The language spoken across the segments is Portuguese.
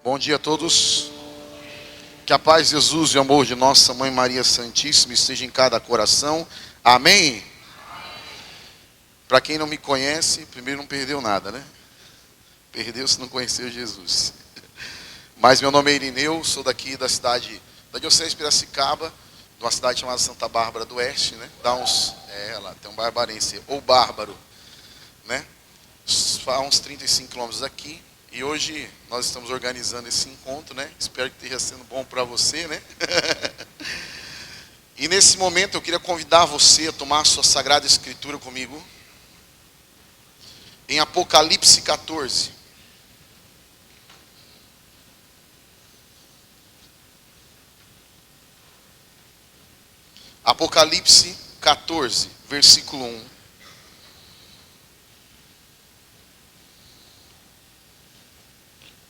Bom dia a todos. Que a paz de Jesus e o amor de nossa Mãe Maria Santíssima esteja em cada coração. Amém? Para quem não me conhece, primeiro não perdeu nada, né? Perdeu se não conheceu Jesus. Mas meu nome é Irineu, sou daqui da cidade, da Diocese de Piracicaba, de uma cidade chamada Santa Bárbara do Oeste, né? Dá uns, lá tem um barbarense, ou bárbaro, né? Há uns 35 quilômetros daqui. E hoje nós estamos organizando esse encontro, né? Espero que esteja sendo bom para você, né? E nesse momento eu queria convidar você a tomar a sua Sagrada Escritura comigo. Em Apocalipse 14. Apocalipse 14, versículo 1.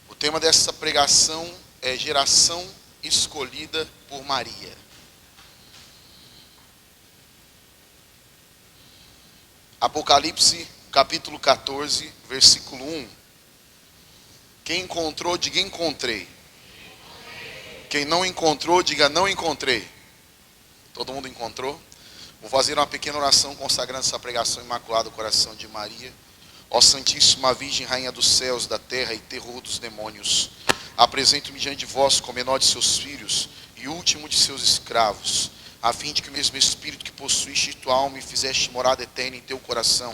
O tema dessa pregação é geração escolhida por Maria. Apocalipse capítulo 14, versículo 1. Quem encontrou, diga encontrei. Quem não encontrou, diga não encontrei. Todo mundo encontrou? Vou fazer uma pequena oração consagrando essa pregação imaculada ao coração de Maria. Ó Santíssima Virgem, Rainha dos céus, da terra e terror dos demônios, apresento-me diante de vós como menor de seus filhos e último de seus escravos, a fim de que o mesmo Espírito que possuíste tua alma e fizeste morada eterna em teu coração,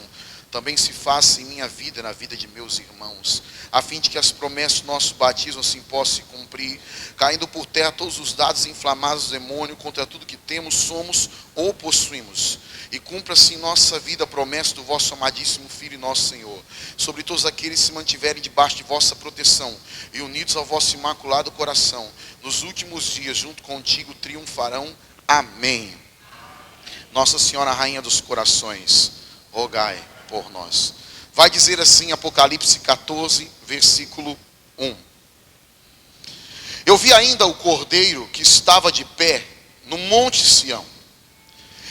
também se faça em minha vida e na vida de meus irmãos, a fim de que as promessas do nosso batismo assim possam se cumprir, caindo por terra todos os dados inflamados do demônio contra tudo que temos, somos ou possuímos. E cumpra-se em nossa vida a promessa do vosso amadíssimo Filho e nosso Senhor, sobre todos aqueles que se mantiverem debaixo de vossa proteção e unidos ao vosso imaculado coração, nos últimos dias junto contigo triunfarão. Amém. Nossa Senhora Rainha dos Corações, rogai por nós. Vai dizer assim Apocalipse 14, versículo 1. Eu vi ainda o Cordeiro que estava de pé no monte Sião,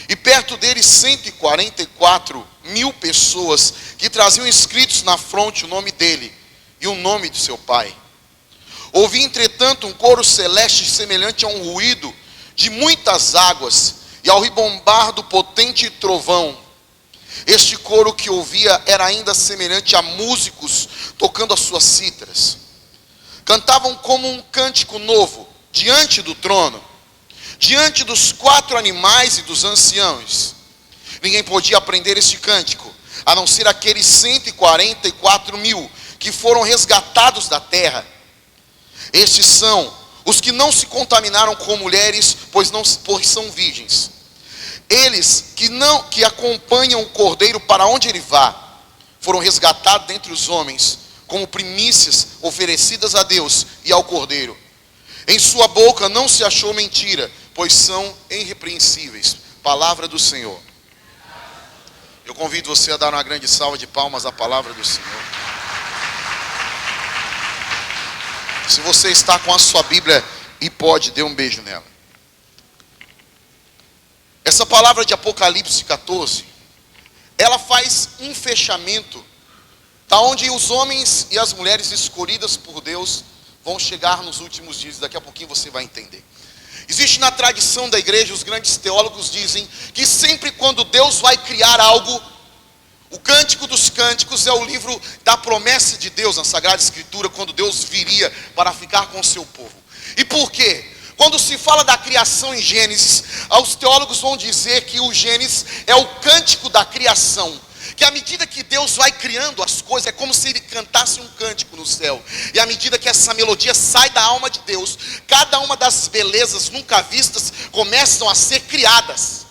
e perto dele 144 mil pessoas que traziam escritos na fronte o nome dele e o nome de seu pai. Ouvi entretanto um coro celeste semelhante a um ruído de muitas águas e ao ribombar do potente trovão. Este coro que ouvia era ainda semelhante a músicos tocando as suas cítaras. Cantavam como um cântico novo diante do trono, diante dos 4 animais e dos anciãos. Ninguém podia aprender este cântico, a não ser aqueles 144 mil que foram resgatados da terra. Estes são os que não se contaminaram com mulheres, pois são virgens. Eles que acompanham o Cordeiro para onde ele vá, foram resgatados dentre os homens, como primícias oferecidas a Deus e ao Cordeiro. Em sua boca não se achou mentira, pois são irrepreensíveis. Palavra do Senhor. Eu convido você a dar uma grande salva de palmas à palavra do Senhor. Se você está com a sua Bíblia e pode, dê um beijo nela. Essa palavra de Apocalipse 14, ela faz um fechamento da onde os homens e as mulheres escolhidas por Deus vão chegar nos últimos dias. Daqui a pouquinho você vai entender. Existe na tradição da igreja, os grandes teólogos dizem que sempre quando Deus vai criar algo, o Cântico dos Cânticos é o livro da promessa de Deus na Sagrada Escritura, quando Deus viria para ficar com o seu povo. E por quê? Quando se fala da criação em Gênesis, os teólogos vão dizer que o Gênesis é o cântico da criação. Que à medida que Deus vai criando as coisas, é como se ele cantasse um cântico no céu. E à medida que essa melodia sai da alma de Deus, cada uma das belezas nunca vistas começam a ser criadas.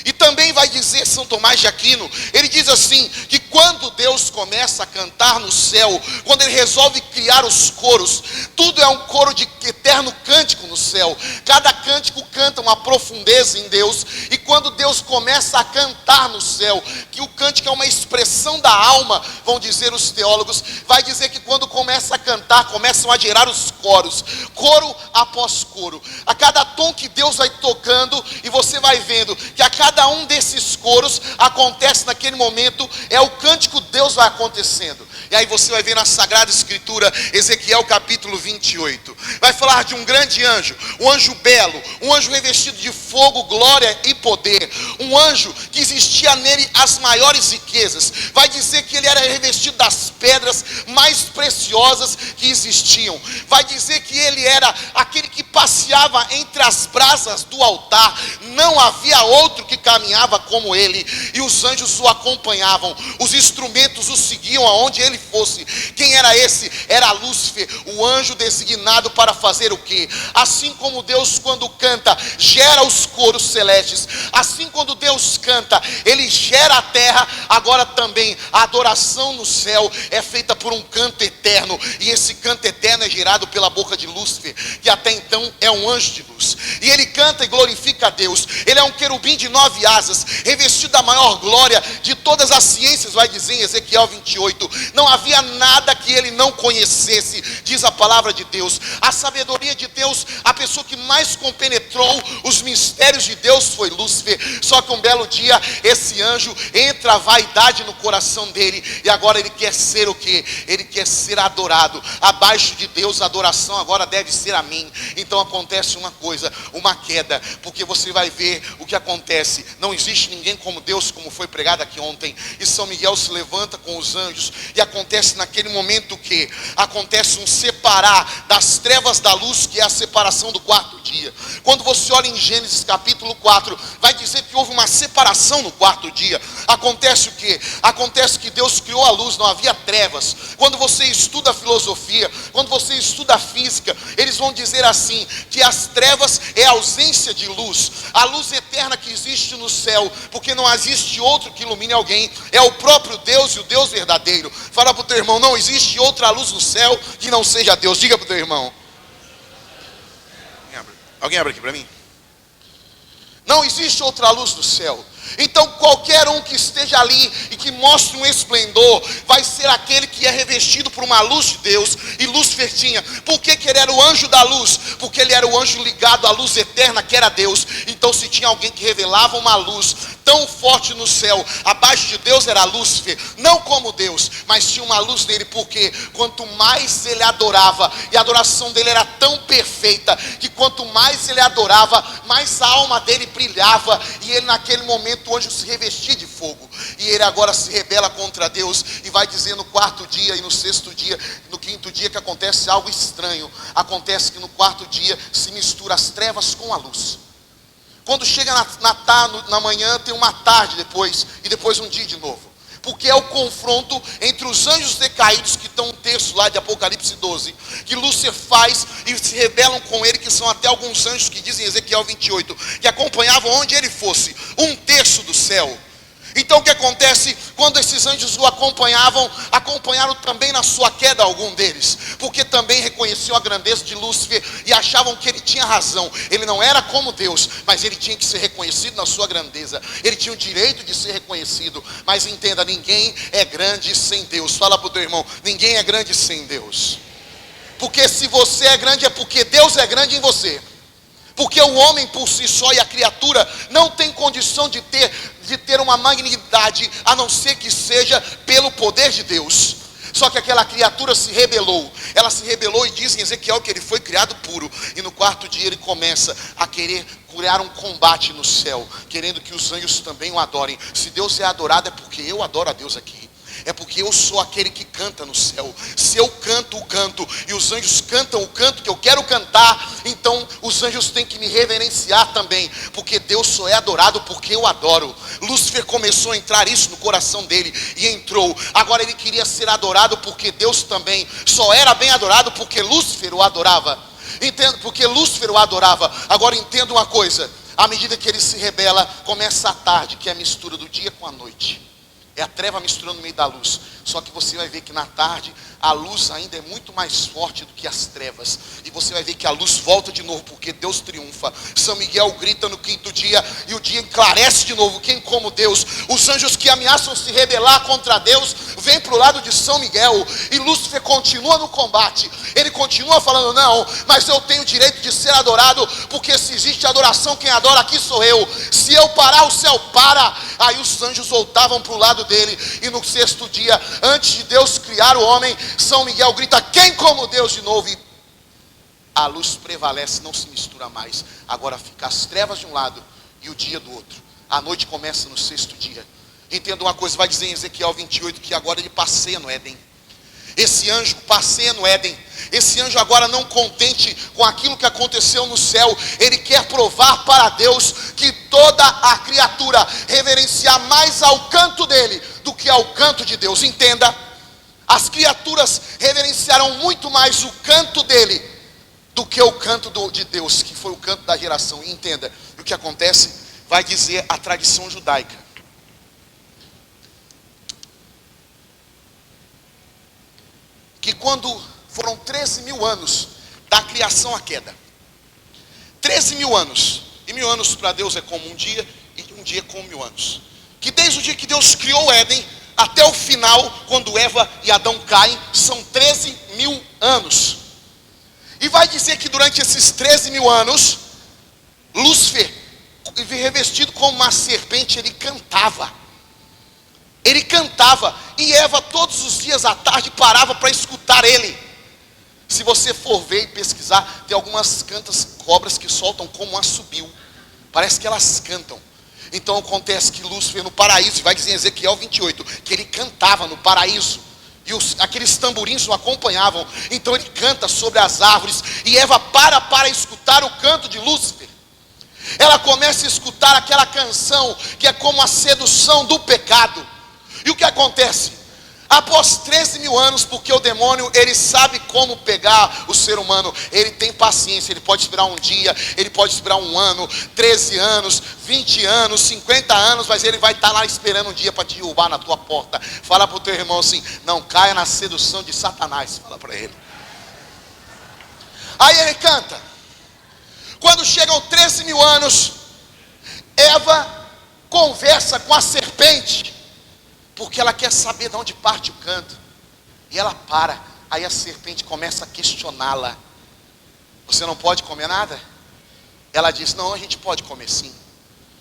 E também vai dizer São Tomás de Aquino, ele diz assim, que quando Deus começa a cantar no céu, quando ele resolve criar os coros, tudo é um coro de eterno cântico no céu. Cada cântico canta uma profundeza em Deus, e quando Deus começa a cantar no céu, que o cântico é uma expressão da alma, vão dizer os teólogos, vai dizer que quando começa a cantar, começam a gerar os coros, coro após coro, a cada tom que Deus vai tocando, e você vai vendo que a cada um desses coros acontece naquele momento, é o cântico de Deus vai acontecendo. E E aí você vai ver na Sagrada Escritura, Ezequiel capítulo 28. Vai falar de um grande anjo, um anjo belo, um anjo revestido de fogo, glória e poder. Um anjo que existia nele as maiores riquezas. Vai dizer que ele era revestido das pedras mais preciosas que existiam. Vai dizer que ele era aquele que passeava entre as brasas do altar. Não havia outro que caminhava como ele. E os anjos o acompanhavam. Os instrumentos o seguiam aonde ele fosse. Quem era esse? Era Lúcifer, o anjo designado para fazer o quê? Assim como Deus, quando canta, gera os coros celestes. Assim, quando Deus canta, ele gera a terra. Agora também a adoração no céu é feita por um canto eterno. E esse canto eterno é gerado pela boca de Lúcifer, que até então é um anjo de luz. E ele canta e glorifica a Deus. Ele é um querubim de 9 asas, revestido da maior glória de todas as ciências, vai dizer em Ezequiel 28. Não havia nada que ele não conhecesse, diz a palavra de Deus. A sabedoria de Deus, a pessoa que mais compenetrou os mistérios de Deus foi Lúcifer. Só que um belo dia, esse anjo entra a vaidade no coração dele, e agora ele quer ser o quê? Ele quer ser adorado. Abaixo de Deus, a adoração agora deve ser a mim. Então acontece uma coisa, uma queda, porque você vai ver o que acontece. Não existe ninguém como Deus, como foi pregado aqui ontem. E São Miguel se levanta com os anjos, e acontece naquele momento que acontece um separar das trevas da luz, que é a separação do quarto dia. Quando você olha em Gênesis capítulo 4, vai dizer que houve uma separação no quarto dia. Acontece o que? Acontece que Deus criou a luz, não havia trevas. Quando você estuda filosofia, quando você estuda física, eles vão dizer assim, que as trevas é a ausência de luz. A luz eterna que existe no céu, porque não existe outro que ilumine alguém, é o próprio Deus e o Deus verdadeiro. Fala para o teu irmão, não existe outra luz no céu que não seja Deus. Diga para o teu irmão. Alguém abre aqui para mim? Não existe outra luz no céu. Então qualquer um que esteja ali e que mostre um esplendor, vai ser aquele que é revestido por uma luz de Deus. E Lúcifer tinha. Por que ele era o anjo da luz? Porque ele era o anjo ligado à luz eterna, que era Deus. Então se tinha alguém que revelava uma luz tão forte no céu, abaixo de Deus era Lúcifer. Não como Deus, mas tinha uma luz nele. Porque quanto mais ele adorava, e a adoração dele era tão perfeita, que quanto mais ele adorava, mais a alma dele brilhava. E ele naquele momento, o anjo se revestia de fogo. E ele agora se rebela contra Deus. E vai dizer no quarto dia e no sexto dia, no quinto dia, que acontece algo estranho. Acontece que no quarto dia se mistura as trevas com a luz. Quando chega na manhã, tem uma tarde depois, e depois um dia de novo. Porque é o confronto entre os anjos decaídos, que estão um texto lá de Apocalipse 12, que Lúcifer faz e se rebelam com ele, que são até alguns anjos que dizem em Ezequiel 28, que acompanhavam onde ele fosse, 1/3 do céu. Então o que acontece? Quando esses anjos o acompanhavam, acompanharam também na sua queda algum deles, porque também reconheciam a grandeza de Lúcifer e achavam que ele tinha razão. Ele não era como Deus, mas ele tinha que ser reconhecido na sua grandeza. Ele tinha o direito de ser reconhecido. Mas entenda, ninguém é grande sem Deus. Fala para o teu irmão, ninguém é grande sem Deus. Porque se você é grande, é porque Deus é grande em você. Porque o homem por si só e a criatura não tem condição de ter uma magnanimidade, a não ser que seja pelo poder de Deus. Só que aquela criatura se rebelou. Ela se rebelou, e diz em Ezequiel que ele foi criado puro. E no quarto dia ele começa a querer criar um combate no céu, querendo que os anjos também o adorem. Se Deus é adorado, é porque eu adoro a Deus aqui. É porque eu sou aquele que canta no céu. Se eu canto o canto e os anjos cantam o canto que eu quero cantar, então os anjos têm que me reverenciar também, porque Deus só é adorado porque eu adoro. Lúcifer começou a entrar isso no coração dele, e entrou. Agora ele queria ser adorado porque Deus também só era bem adorado porque Lúcifer o adorava. Entendo, porque Lúcifer o adorava. Agora entenda uma coisa, à medida que ele se rebela, começa a tarde, que é a mistura do dia com a noite. É a treva misturando no meio da luz. Só que você vai ver que na tarde a luz ainda é muito mais forte do que as trevas. E você vai ver que a luz volta de novo, porque Deus triunfa. São Miguel grita no quinto dia, e o dia esclarece de novo. Quem como Deus? Os anjos que ameaçam se rebelar contra Deus, vêm para o lado de São Miguel. E Lúcifer continua no combate. Ele continua falando, não, mas eu tenho o direito de ser adorado, porque se existe adoração, quem adora aqui sou eu. Se eu parar, o céu para. Aí os anjos voltavam para o lado dele. E no sexto dia, antes de Deus criar o homem, São Miguel grita, quem como Deus de novo? E a luz prevalece, não se mistura mais. Agora fica as trevas de um lado e o dia do outro. A noite começa no sexto dia. Entenda uma coisa, vai dizer em Ezequiel 28 que agora ele passeia no Éden. Esse anjo passeia no Éden. Esse anjo agora, não contente com aquilo que aconteceu no céu, ele quer provar para Deus que toda a criatura reverenciar mais ao canto dele do que ao canto de Deus. Entenda, as criaturas reverenciarão muito mais o canto dele do que o canto de Deus, que foi o canto da geração. E entenda, o que acontece, vai dizer a tradição judaica, que quando foram 13 mil anos da criação à queda, 13 mil anos, e 1000 anos para Deus é como um dia, e um dia é como 1000 anos, que desde o dia que Deus criou o Éden, até o final, quando Eva e Adão caem, são 13 mil anos, e vai dizer que durante esses 13 mil anos, Lúcifer, revestido como uma serpente, ele cantava, e Eva todos os dias à tarde parava para escutar ele. Se você for ver e pesquisar, tem algumas cobras que soltam como um assobio, parece que elas cantam. Então acontece que Lúcifer no paraíso, vai dizer em Ezequiel 28, que ele cantava no paraíso, e aqueles tamborins o acompanhavam. Então ele canta sobre as árvores, e Eva para escutar o canto de Lúcifer. Ela começa a escutar aquela canção, que é como a sedução do pecado. E o que acontece? Após 13 mil anos, porque o demônio, ele sabe como pegar o ser humano, ele tem paciência, ele pode esperar um dia, ele pode esperar um ano, 13 anos, 20 anos, 50 anos, mas ele vai estar lá esperando um dia para te derrubar na tua porta. Fala para o teu irmão assim, não caia na sedução de Satanás, fala para ele. Aí ele canta. Quando chegam 13 mil anos, Eva conversa com a serpente, porque ela quer saber de onde parte o canto. E ela para. Aí a serpente começa a questioná-la. Você não pode comer nada? Ela diz, não, a gente pode comer sim.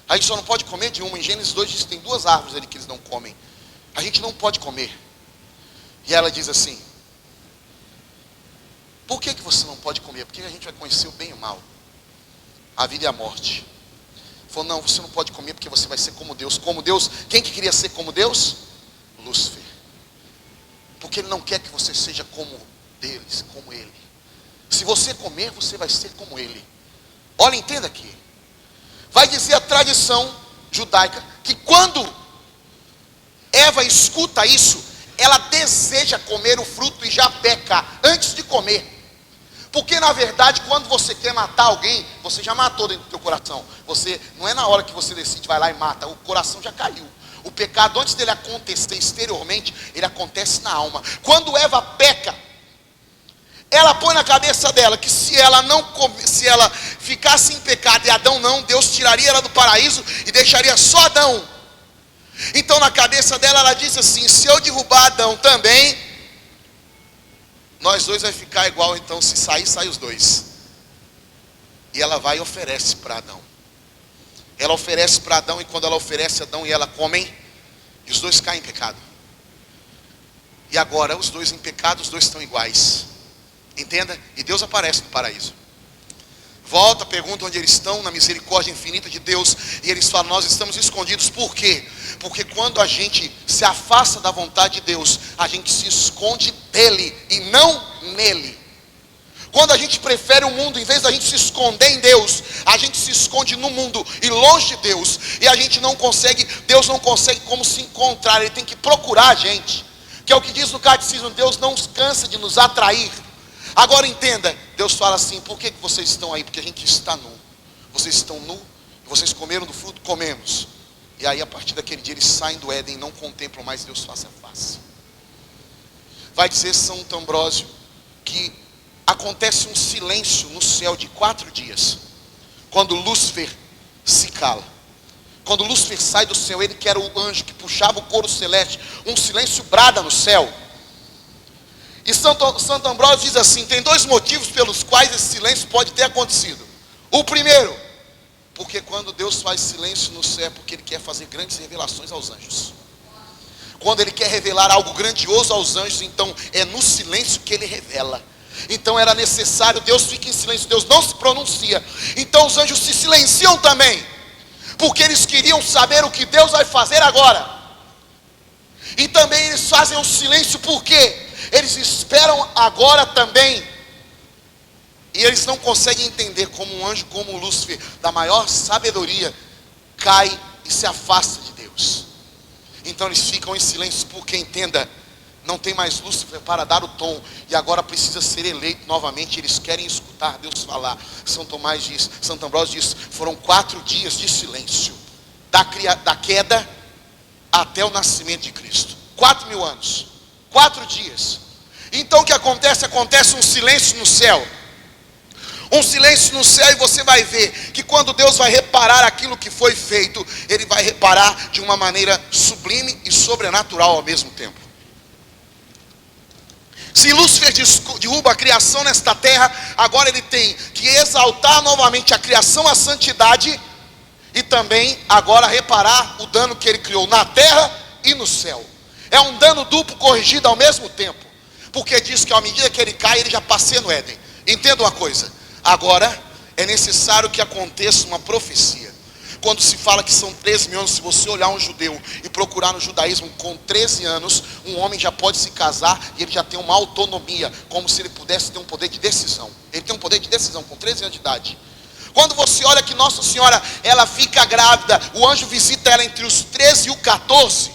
A gente só não pode comer de uma. Em Gênesis 2 diz que tem 2 árvores ali que eles não comem. A gente não pode comer. E ela diz assim, por que você não pode comer? Porque a gente vai conhecer o bem e o mal, a vida e a morte. Falou, não, você não pode comer porque você vai ser como Deus. Como Deus, quem que queria ser como Deus? Lúcifer. Porque ele não quer que você seja como deles, como ele. Se você comer, você vai ser como ele. Olha, entenda aqui. Vai dizer a tradição judaica que quando Eva escuta isso, ela deseja comer o fruto e já peca antes de comer. Porque na verdade, quando você quer matar alguém, você já matou dentro do teu coração. Você, não é na hora que você decide, vai lá e mata, o coração já caiu. O pecado, antes dele acontecer exteriormente, ele acontece na alma. Quando Eva peca, ela põe na cabeça dela que se ela ficasse em pecado e Adão não, Deus tiraria ela do paraíso e deixaria só Adão. Então na cabeça dela ela disse assim, se eu derrubar Adão também, nós dois vai ficar igual, então se sair, sai os dois. E ela vai e oferece para Adão. Ela oferece para Adão, e quando ela oferece a Adão e ela comem, e os dois caem em pecado. E agora os dois em pecado, os dois estão iguais. Entenda? E Deus aparece no paraíso. Volta, pergunta onde eles estão, na misericórdia infinita de Deus, e eles falam, nós estamos escondidos. Por quê? Porque quando a gente se afasta da vontade de Deus, a gente se esconde dele e não nele. Quando a gente prefere o mundo, em vez da gente se esconder em Deus, a gente se esconde no mundo e longe de Deus. E a gente não consegue, Deus não consegue como se encontrar, ele tem que procurar a gente. Que é o que diz no catecismo, Deus não cansa de nos atrair. Agora entenda, Deus fala assim, por que vocês estão aí? Porque a gente está nu. Vocês estão nu, vocês comeram do fruto? Comemos. E aí a partir daquele dia eles saem do Éden e não contemplam mais Deus face a face. vai dizer Santo Ambrósio que acontece um silêncio no céu de 4 dias, quando Lúcifer se cala. Quando Lúcifer sai do céu, ele que era o anjo que puxava o coro celeste, um silêncio brada no céu. E Santo Ambrósio diz assim: tem 2 motivos pelos quais esse silêncio pode ter acontecido. O primeiro, porque quando Deus faz silêncio no céu, é porque Ele quer fazer grandes revelações aos anjos. Quando Ele quer revelar algo grandioso aos anjos, então é no silêncio que Ele revela. Então era necessário, Deus fica em silêncio, Deus não se pronuncia. Então os anjos se silenciam também, porque eles queriam saber o que Deus vai fazer agora. E também eles fazem um silêncio porque eles esperam agora também. E eles não conseguem entender como um anjo como Lúcifer, da maior sabedoria, cai e se afasta de Deus. Então eles ficam em silêncio porque, entenda, não tem mais Lúcifer para dar o tom, e agora precisa ser eleito novamente. Eles querem escutar Deus falar. Santo Ambrósio diz, foram 4 dias de silêncio, da queda até o nascimento de Cristo. 4.000 anos, 4 dias. Então o que acontece? Acontece um silêncio no céu. Um silêncio no céu, e você vai ver que quando Deus vai reparar aquilo que foi feito, Ele vai reparar de uma maneira sublime e sobrenatural ao mesmo tempo. Se Lúcifer derruba a criação nesta terra, agora ele tem que exaltar novamente a criação, a santidade, e também agora reparar o dano que ele criou na terra e no céu. É um dano duplo corrigido ao mesmo tempo, porque diz que à medida que ele cai, ele já passeia no Éden. Entenda uma coisa, agora é necessário que aconteça uma profecia. Quando se fala que são 13.000 anos, se você olhar um judeu e procurar no judaísmo, com 13 anos, um homem já pode se casar e ele já tem uma autonomia, como se ele pudesse ter um poder de decisão. Ele tem um poder de decisão com 13 anos de idade. Quando você olha que Nossa Senhora, ela fica grávida, o anjo visita ela entre os 13 e o 14,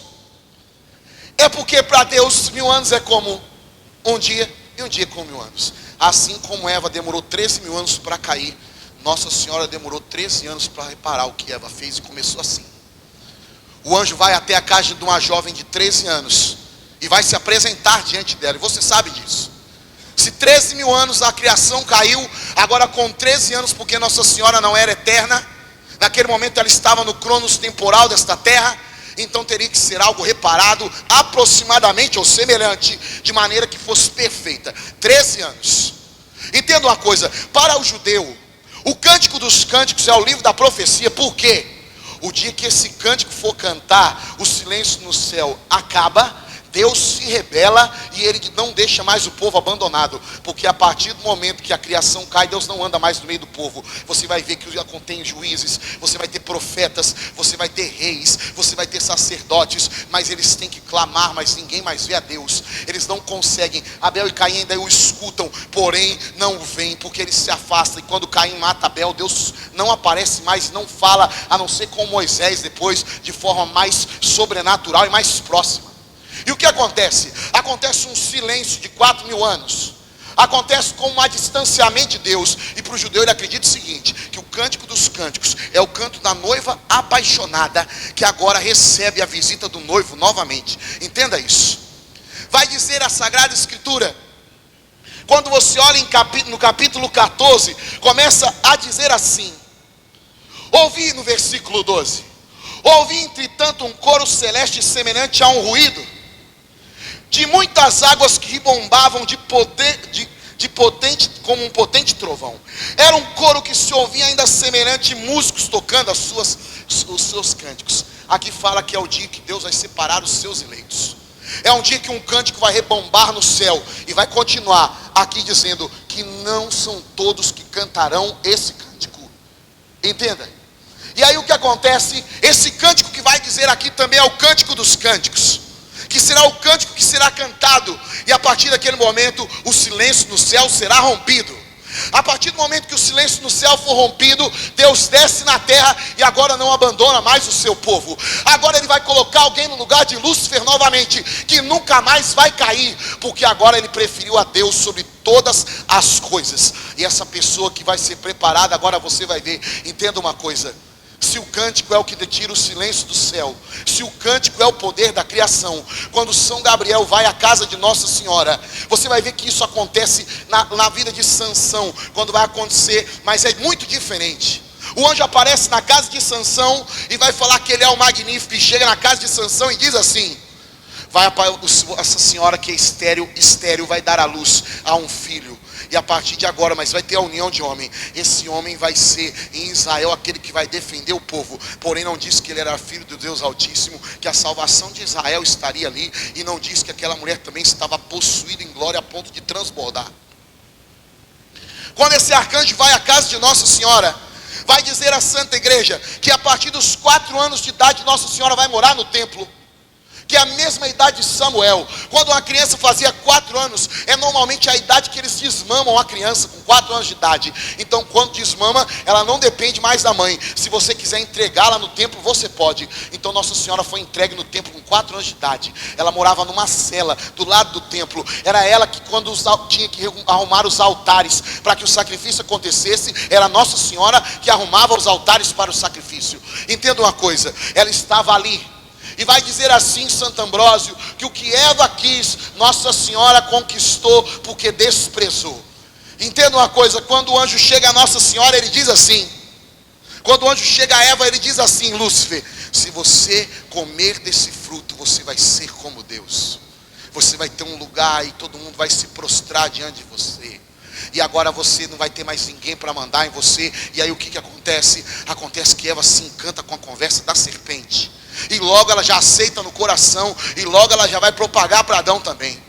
é porque para Deus 1.000 anos é como um dia, e um dia é como 1.000 anos. Assim como Eva demorou 13.000 anos para cair, Nossa Senhora demorou 13 anos para reparar o que Eva fez, e começou assim. O anjo vai até a casa de uma jovem de 13 anos e vai se apresentar diante dela, e você sabe disso. Se 13.000 anos a criação caiu, agora com 13 anos, porque Nossa Senhora não era eterna, naquele momento ela estava no cronos temporal desta terra, então teria que ser algo reparado aproximadamente ou semelhante, de maneira que fosse perfeita. 13 anos. Entenda uma coisa, para o judeu, o Cântico dos Cânticos é o livro da profecia. Por quê? O dia que esse cântico for cantar, o silêncio no céu acaba, Deus se revela e Ele não deixa mais o povo abandonado. Porque a partir do momento que a criação cai, Deus não anda mais no meio do povo. Você vai ver que contém juízes, você vai ter profetas, você vai ter reis, você vai ter sacerdotes, mas eles têm que clamar, mas ninguém mais vê a Deus. Eles não conseguem. Abel e Caim ainda o escutam, porém não vêm, porque eles se afastam. E quando Caim mata Abel, Deus não aparece mais, não fala, a não ser com Moisés depois, de forma mais sobrenatural e mais próxima. E o que acontece? Acontece um silêncio de 4.000 anos. Acontece como um distanciamento de Deus. E para o judeu ele acredita o seguinte, que o Cântico dos Cânticos é o canto da noiva apaixonada, que agora recebe a visita do noivo novamente. Entenda isso. Vai dizer a Sagrada Escritura, quando você olha no capítulo 14, começa a dizer assim: ouvi, no versículo 12, ouvi entretanto um coro celeste semelhante a um ruído de muitas águas que ribombavam como um potente trovão. Era um coro que se ouvia ainda semelhante a músicos tocando os seus cânticos. Aqui fala que é o dia que Deus vai separar os seus eleitos. É um dia que um cântico vai rebombar no céu, e vai continuar aqui dizendo que não são todos que cantarão esse cântico. Entenda? E aí o que acontece? Esse cântico que vai dizer aqui também é o Cântico dos Cânticos, que será o cântico que será cantado, e a partir daquele momento o silêncio no céu será rompido. A partir do momento que o silêncio no céu for rompido, Deus desce na terra e agora não abandona mais o seu povo. Agora Ele vai colocar alguém no lugar de Lúcifer novamente, que nunca mais vai cair, porque agora ele preferiu a Deus sobre todas as coisas. E essa pessoa que vai ser preparada, agora você vai ver. Entenda uma coisa, Se o cântico é o que tira o silêncio do céu, se o cântico é o poder da criação, quando São Gabriel vai à casa de Nossa Senhora, você vai ver que isso acontece na vida de Sansão, quando vai acontecer, mas é muito diferente. O anjo aparece na casa de Sansão e vai falar que ele é o magnífico, e chega na casa de Sansão e diz assim: essa senhora que é estéril vai dar à luz a um filho. E a partir de agora, mas vai ter a união de homem. Esse homem vai ser em Israel aquele que vai defender o povo. Porém não disse que ele era filho do Deus Altíssimo, que a salvação de Israel estaria ali. E não disse que aquela mulher também estava possuída em glória a ponto de transbordar. Quando esse arcanjo vai à casa de Nossa Senhora, vai dizer à Santa Igreja que a partir dos 4 anos de idade Nossa Senhora vai morar no templo, que é a mesma idade de Samuel. Quando uma criança fazia 4 anos, é normalmente a idade que eles desmamam a criança, com 4 anos de idade. Então quando desmama, ela não depende mais da mãe. Se você quiser entregá-la no templo, você pode. Então Nossa Senhora foi entregue no templo com 4 anos de idade. Ela morava numa cela do lado do templo. Era ela que quando tinha que arrumar os altares para que o sacrifício acontecesse, era Nossa Senhora que arrumava os altares para o sacrifício. Entenda uma coisa, ela estava ali. E vai dizer assim Santo Ambrósio, que o que Eva quis, Nossa Senhora conquistou, porque desprezou. Entenda uma coisa, quando o anjo chega a Nossa Senhora, ele diz assim, quando o anjo chega a Eva, ele diz assim: Lúcifer, se você comer desse fruto, você vai ser como Deus. Você vai ter um lugar e todo mundo vai se prostrar diante de você. E agora você não vai ter mais ninguém para mandar em você. E aí o que acontece? Acontece que Eva se encanta com a conversa da serpente. E logo ela já aceita no coração. E logo ela já vai propagar para Adão também,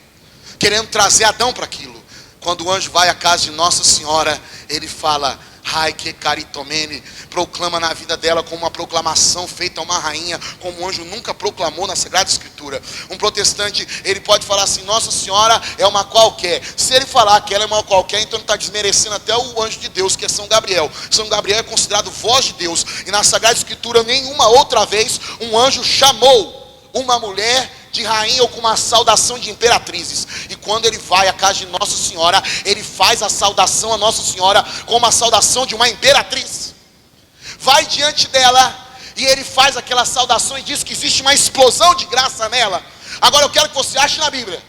querendo trazer Adão para aquilo. Quando o anjo vai à casa de Nossa Senhora, ele fala: ai que caritomene, proclama na vida dela como uma proclamação feita a uma rainha, como o anjo nunca proclamou na Sagrada Escritura. Um protestante, ele pode falar assim: Nossa Senhora é uma qualquer. Se ele falar que ela é uma qualquer, então ele está desmerecendo até o anjo de Deus, que é São Gabriel. São Gabriel é considerado voz de Deus. E na Sagrada Escritura, nenhuma outra vez um anjo chamou uma mulher de rainha ou com uma saudação de imperatrizes. E quando ele vai à casa de Nossa Senhora, ele faz a saudação a Nossa Senhora com uma saudação de uma imperatriz. Vai diante dela e ele faz aquela saudação e diz que existe uma explosão de graça nela. Agora eu quero que você ache na Bíblia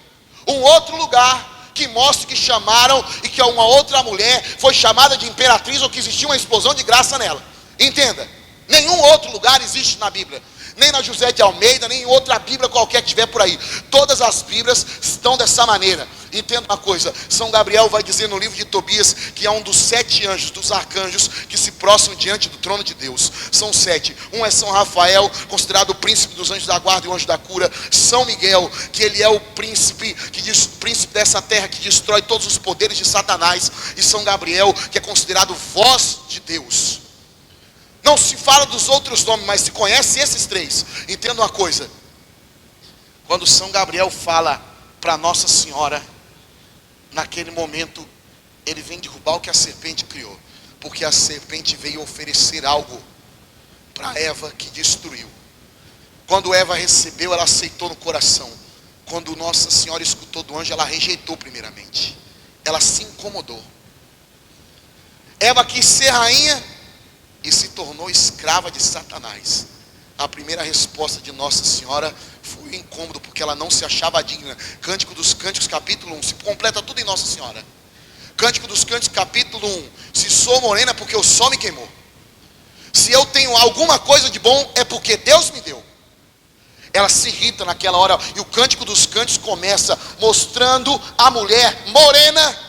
um outro lugar que mostre que chamaram e que uma outra mulher foi chamada de imperatriz ou que existia uma explosão de graça nela. Entenda, nenhum outro lugar existe na Bíblia, nem na José de Almeida, nem em outra Bíblia qualquer que tiver por aí. Todas as Bíblias estão dessa maneira. Entenda uma coisa, São Gabriel vai dizer no livro de Tobias que é um dos 7 anjos, dos arcanjos, que se prostram diante do trono de Deus. São 7, um é São Rafael, considerado o príncipe dos anjos da guarda e o anjo da cura. São Miguel, que ele é o príncipe dessa terra, que destrói todos os poderes de Satanás. E São Gabriel, que é considerado voz de Deus. Não se fala dos outros nomes, mas se conhece esses 3. Entenda uma coisa, quando São Gabriel fala para Nossa Senhora, naquele momento ele vem derrubar o que a serpente criou, porque a serpente veio oferecer algo para Eva que destruiu. Quando Eva recebeu, ela aceitou no coração. Quando Nossa Senhora escutou do anjo, ela rejeitou primeiramente, ela se incomodou. Eva quis ser rainha e se tornou escrava de Satanás. A primeira resposta de Nossa Senhora foi o incômodo, porque ela não se achava digna. Cântico dos Cânticos, capítulo 1, se completa tudo em Nossa Senhora. Cântico dos Cânticos, capítulo 1: se sou morena, porque o sol me queimou. Se eu tenho alguma coisa de bom, é porque Deus me deu. Ela se irrita naquela hora, e o Cântico dos Cânticos começa mostrando a mulher morena,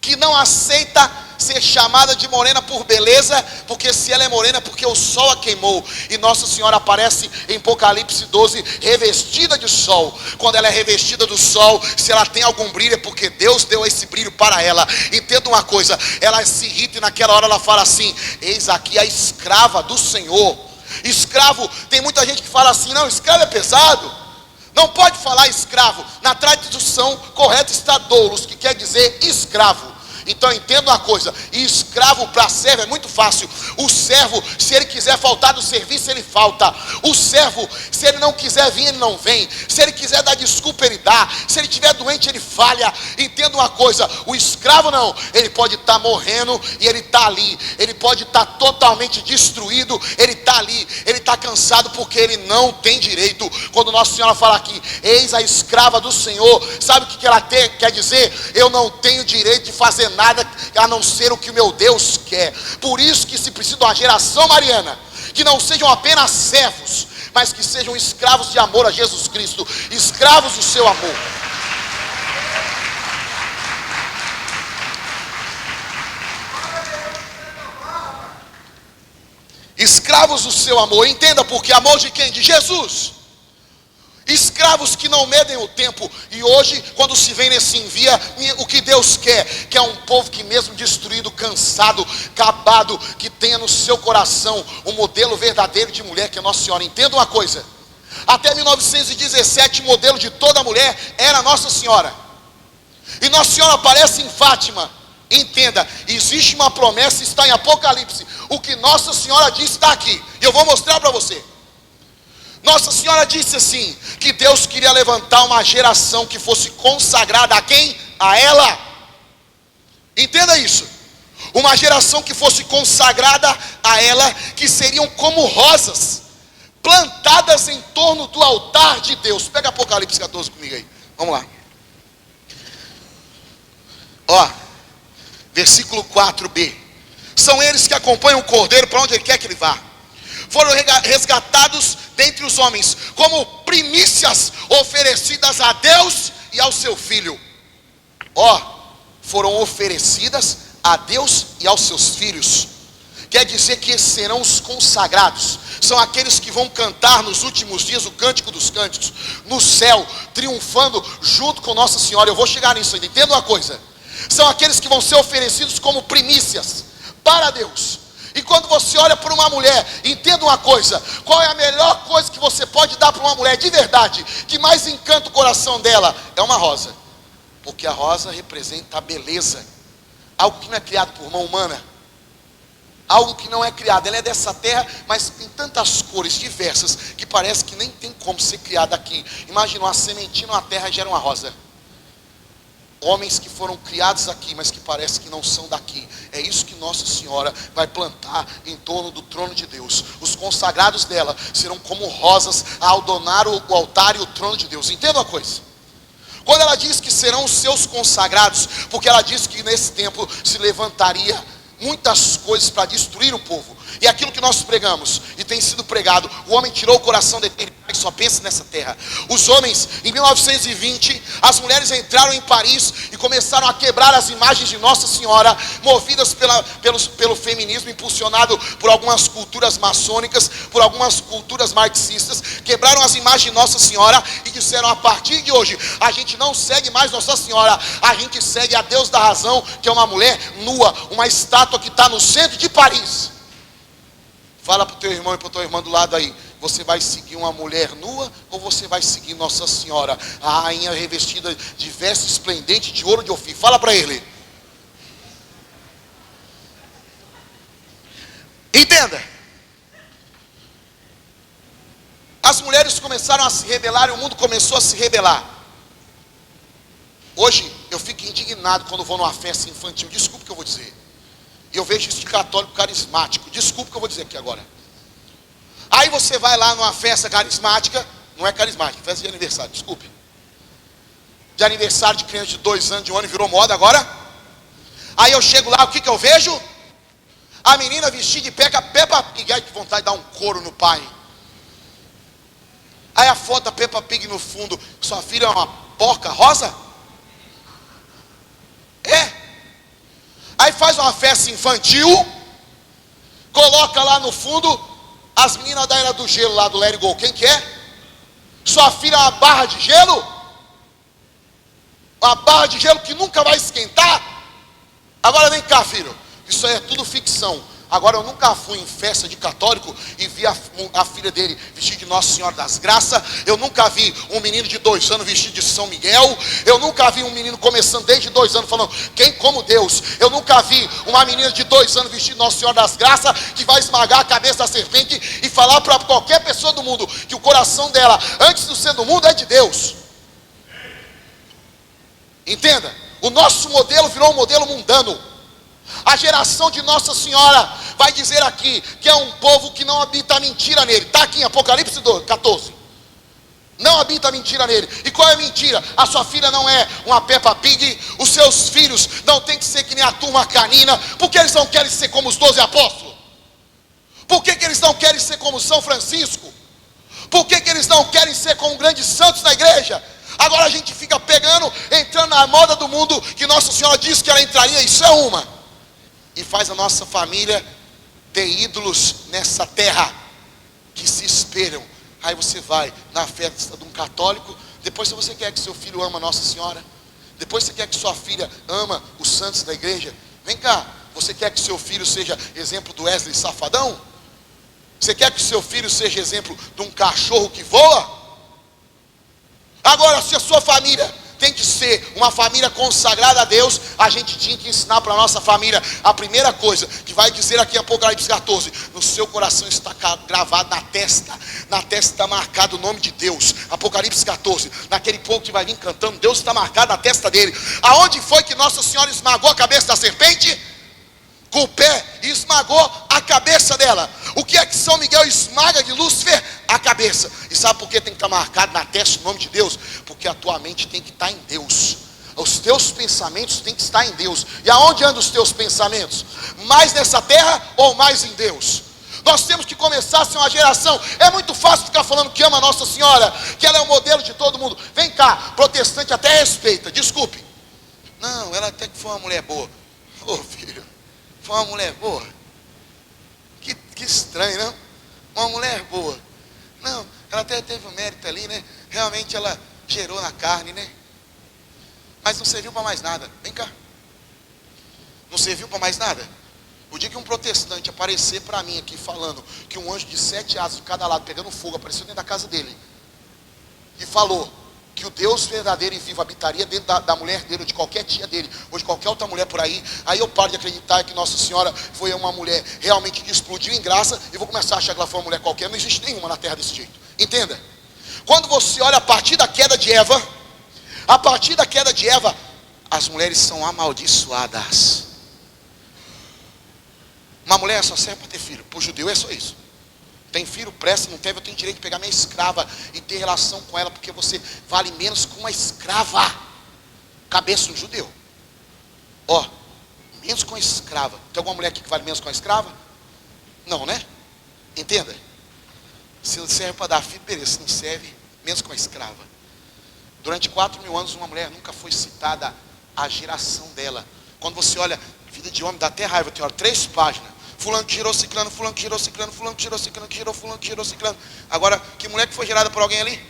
que não aceita ser chamada de morena por beleza, porque se ela é morena é porque o sol a queimou. E Nossa Senhora aparece em Apocalipse 12 revestida de sol. Quando ela é revestida do sol, se ela tem algum brilho, é porque Deus deu esse brilho para ela. Entenda uma coisa, ela se irrita e naquela hora ela fala assim: eis aqui a escrava do Senhor. Escravo, tem muita gente que fala assim: não, escravo é pesado, não pode falar escravo. Na tradução correta está doulos, que quer dizer escravo. Então entenda uma coisa: e escravo para servo é muito fácil. O servo, se ele quiser faltar do serviço, ele falta. O servo, se ele não quiser vir, ele não vem. Se ele quiser dar desculpa, ele dá. Se ele estiver doente, ele falha. Entenda uma coisa: o escravo não, ele pode estar morrendo e ele está ali. Ele pode estar totalmente destruído, ele está ali. Ele está cansado porque ele não tem direito. Quando Nossa Senhora fala aqui: eis a escrava do Senhor, sabe o que ela quer dizer? Eu não tenho direito de fazer nada a não ser o que o meu Deus quer. Por isso que se precisa de uma geração mariana, que não sejam apenas servos, mas que sejam escravos de amor a Jesus Cristo, escravos do seu amor. Escravos do seu amor. Entenda, porque amor de quem? De Jesus. Escravos que não medem o tempo. E hoje, quando se vem nesse envia, o que Deus quer? Que é um povo que mesmo destruído, cansado, acabado, que tenha no seu coração um modelo verdadeiro de mulher, que é Nossa Senhora. Entenda uma coisa: até 1917 o modelo de toda mulher era Nossa Senhora. E Nossa Senhora aparece em Fátima. Entenda, existe uma promessa, está em Apocalipse. O que Nossa Senhora disse está aqui, e eu vou mostrar para você. Nossa Senhora disse assim, que Deus queria levantar uma geração que fosse consagrada a quem? A ela. Entenda isso. Uma geração que fosse consagrada a ela, que seriam como rosas plantadas em torno do altar de Deus. Pega Apocalipse 14 comigo aí. Vamos lá. Ó, versículo 4b. São eles que acompanham o Cordeiro para onde ele quer que ele vá. Foram resgatados dentre os homens, como primícias oferecidas a Deus e ao seu Filho. Ó, foram oferecidas a Deus e aos seus filhos. Quer dizer que esses serão os consagrados. São aqueles que vão cantar nos últimos dias o cântico dos cânticos, no céu, triunfando junto com Nossa Senhora. Eu vou chegar nisso ainda, entenda uma coisa. São aqueles que vão ser oferecidos como primícias para Deus. E quando você olha para uma mulher, entenda uma coisa: qual é a melhor coisa que você pode dar para uma mulher de verdade, que mais encanta o coração dela? É uma rosa. Porque a rosa representa a beleza. Algo que não é criado por mão humana. Algo que não é criado. Ela é dessa terra, mas tem tantas cores diversas que parece que nem tem como ser criada aqui. Imagina uma sementinha numa terra e gera uma rosa. Homens que foram criados aqui, mas que parece que não são daqui. É isso que Nossa Senhora vai plantar em torno do trono de Deus. Os consagrados dela serão como rosas a adornar o altar e o trono de Deus. Entenda uma coisa: quando ela diz que serão os seus consagrados, porque ela diz que nesse tempo se levantaria muitas coisas para destruir o povo. E aquilo que nós pregamos, e tem sido pregado: o homem tirou o coração da eternidade e só pensa nessa terra. Os homens, em 1920, as mulheres entraram em Paris e começaram a quebrar as imagens de Nossa Senhora, movidas pelo feminismo, impulsionado por algumas culturas maçônicas, por algumas culturas marxistas. Quebraram as imagens de Nossa Senhora e disseram: a partir de hoje, a gente não segue mais Nossa Senhora, a gente segue a Deus da razão, que é uma mulher nua, uma estátua que está no centro de Paris. Fala para o teu irmão e para a tua irmã do lado aí: você vai seguir uma mulher nua ou você vai seguir Nossa Senhora, a rainha revestida de veste esplendente de ouro de Ofir? Fala para ele. Entenda. As mulheres começaram a se rebelar e o mundo começou a se rebelar. Hoje eu fico indignado quando vou numa festa infantil. Desculpa o que eu vou dizer. E eu vejo isso de católico carismático. Desculpa o que eu vou dizer aqui agora. Aí você vai lá numa festa carismática. Não é carismática, festa de aniversário, desculpe. De aniversário de criança de 2 anos, de 1 ano, virou moda agora. Aí eu chego lá, o que eu vejo? A menina vestida de Peppa Pig. Ai, que vontade de dar um couro no pai. Aí a foto da Peppa Pig no fundo. Sua filha é uma porca rosa? É. Aí faz uma festa infantil, coloca lá no fundo as meninas da Era do Gelo lá do Let It Go. Quem que é? Sua filha é uma barra de gelo? Uma barra de gelo que nunca vai esquentar? Agora vem cá, filho. Isso aí é tudo ficção. Agora, eu nunca fui em festa de católico e vi a filha dele vestida de Nossa Senhora das Graças. Eu nunca vi um menino de 2 anos vestido de São Miguel. Eu nunca vi um menino começando desde 2 anos falando, quem como Deus. Eu nunca vi uma menina de 2 anos vestida de Nossa Senhora das Graças, que vai esmagar a cabeça da serpente e falar para qualquer pessoa do mundo que o coração dela, antes de ser do mundo, é de Deus. Entenda, o nosso modelo virou um modelo mundano. A geração de Nossa Senhora vai dizer aqui que é um povo que não habita a mentira nele. Está aqui em Apocalipse 14. Não habita a mentira nele. E qual é a mentira? A sua filha não é uma Peppa Pig. Os seus filhos não tem que ser que nem a turma canina. Por que eles não querem ser como os 12 apóstolos? Por que eles não querem ser como São Francisco? Por que eles não querem ser como grandes santos da igreja? Agora a gente fica pegando, entrando na moda do mundo, que Nossa Senhora disse que ela entraria. Isso é uma. E faz a nossa família ter ídolos nessa terra que se espelham. Aí você vai na festa de um católico, depois se você quer que seu filho ama Nossa Senhora, depois você quer que sua filha ama os santos da igreja, vem cá, você quer que seu filho seja exemplo do Wesley Safadão? Você quer que seu filho seja exemplo de um cachorro que voa? Agora, se a sua família tem que ser uma família consagrada a Deus, a gente tinha que ensinar para a nossa família a primeira coisa, que vai dizer aqui em Apocalipse 14, no seu coração está gravado na testa está marcado o nome de Deus. Apocalipse 14, naquele povo que vai vir cantando, Deus está marcado na testa dele. Aonde foi que Nossa Senhora esmagou a cabeça da serpente? Com o pé, e esmagou a cabeça dela. O que é que São Miguel esmaga de Lúcifer? A cabeça. E sabe por que tem que estar marcado na testa o nome de Deus? Porque a tua mente tem que estar em Deus. Os teus pensamentos têm que estar em Deus. E aonde andam os teus pensamentos? Mais nessa terra ou mais em Deus? Nós temos que começar a ser uma geração. É muito fácil ficar falando que ama a Nossa Senhora, que ela é o modelo de todo mundo. Vem cá, protestante até respeita, desculpe. Não, ela até que foi uma mulher boa. Ô filho, foi uma mulher boa. Que estranho, não? Uma mulher boa. Não, ela até teve um mérito ali, né? Realmente ela gerou na carne, né? Mas não serviu para mais nada. Vem cá. Não serviu para mais nada. O dia que um protestante aparecer para mim aqui falando que um anjo de 7 asas de cada lado pegando fogo apareceu dentro da casa dele e falou que o Deus verdadeiro e vivo habitaria dentro da mulher dele, ou de qualquer tia dele, ou de qualquer outra mulher por aí eu paro de acreditar que Nossa Senhora foi uma mulher realmente que explodiu em graça e vou começar a achar que ela foi uma mulher qualquer. Não existe nenhuma na terra desse jeito. Entenda? Quando você olha a partir da queda de Eva, as mulheres são amaldiçoadas. Uma mulher só serve para ter filho. Para o judeu é só isso. Tem filho, presta, não teve, eu tenho direito de pegar minha escrava e ter relação com ela, porque você vale menos que uma escrava. Cabeça do judeu. Ó, menos com a escrava. Tem alguma mulher aqui que vale menos com a escrava? Não, né? Entenda. Se não serve para dar filho, beleza. Se não serve, menos com a escrava. Durante 4.000 anos, uma mulher nunca foi citada a geração dela. Quando você olha, vida de homem, dá até raiva, tem 3 páginas. Fulano que gerou ciclano, fulano que gerou ciclano, fulano que gerou ciclano, que gerou fulano que gerou ciclano. Agora, que mulher que foi gerada por alguém ali?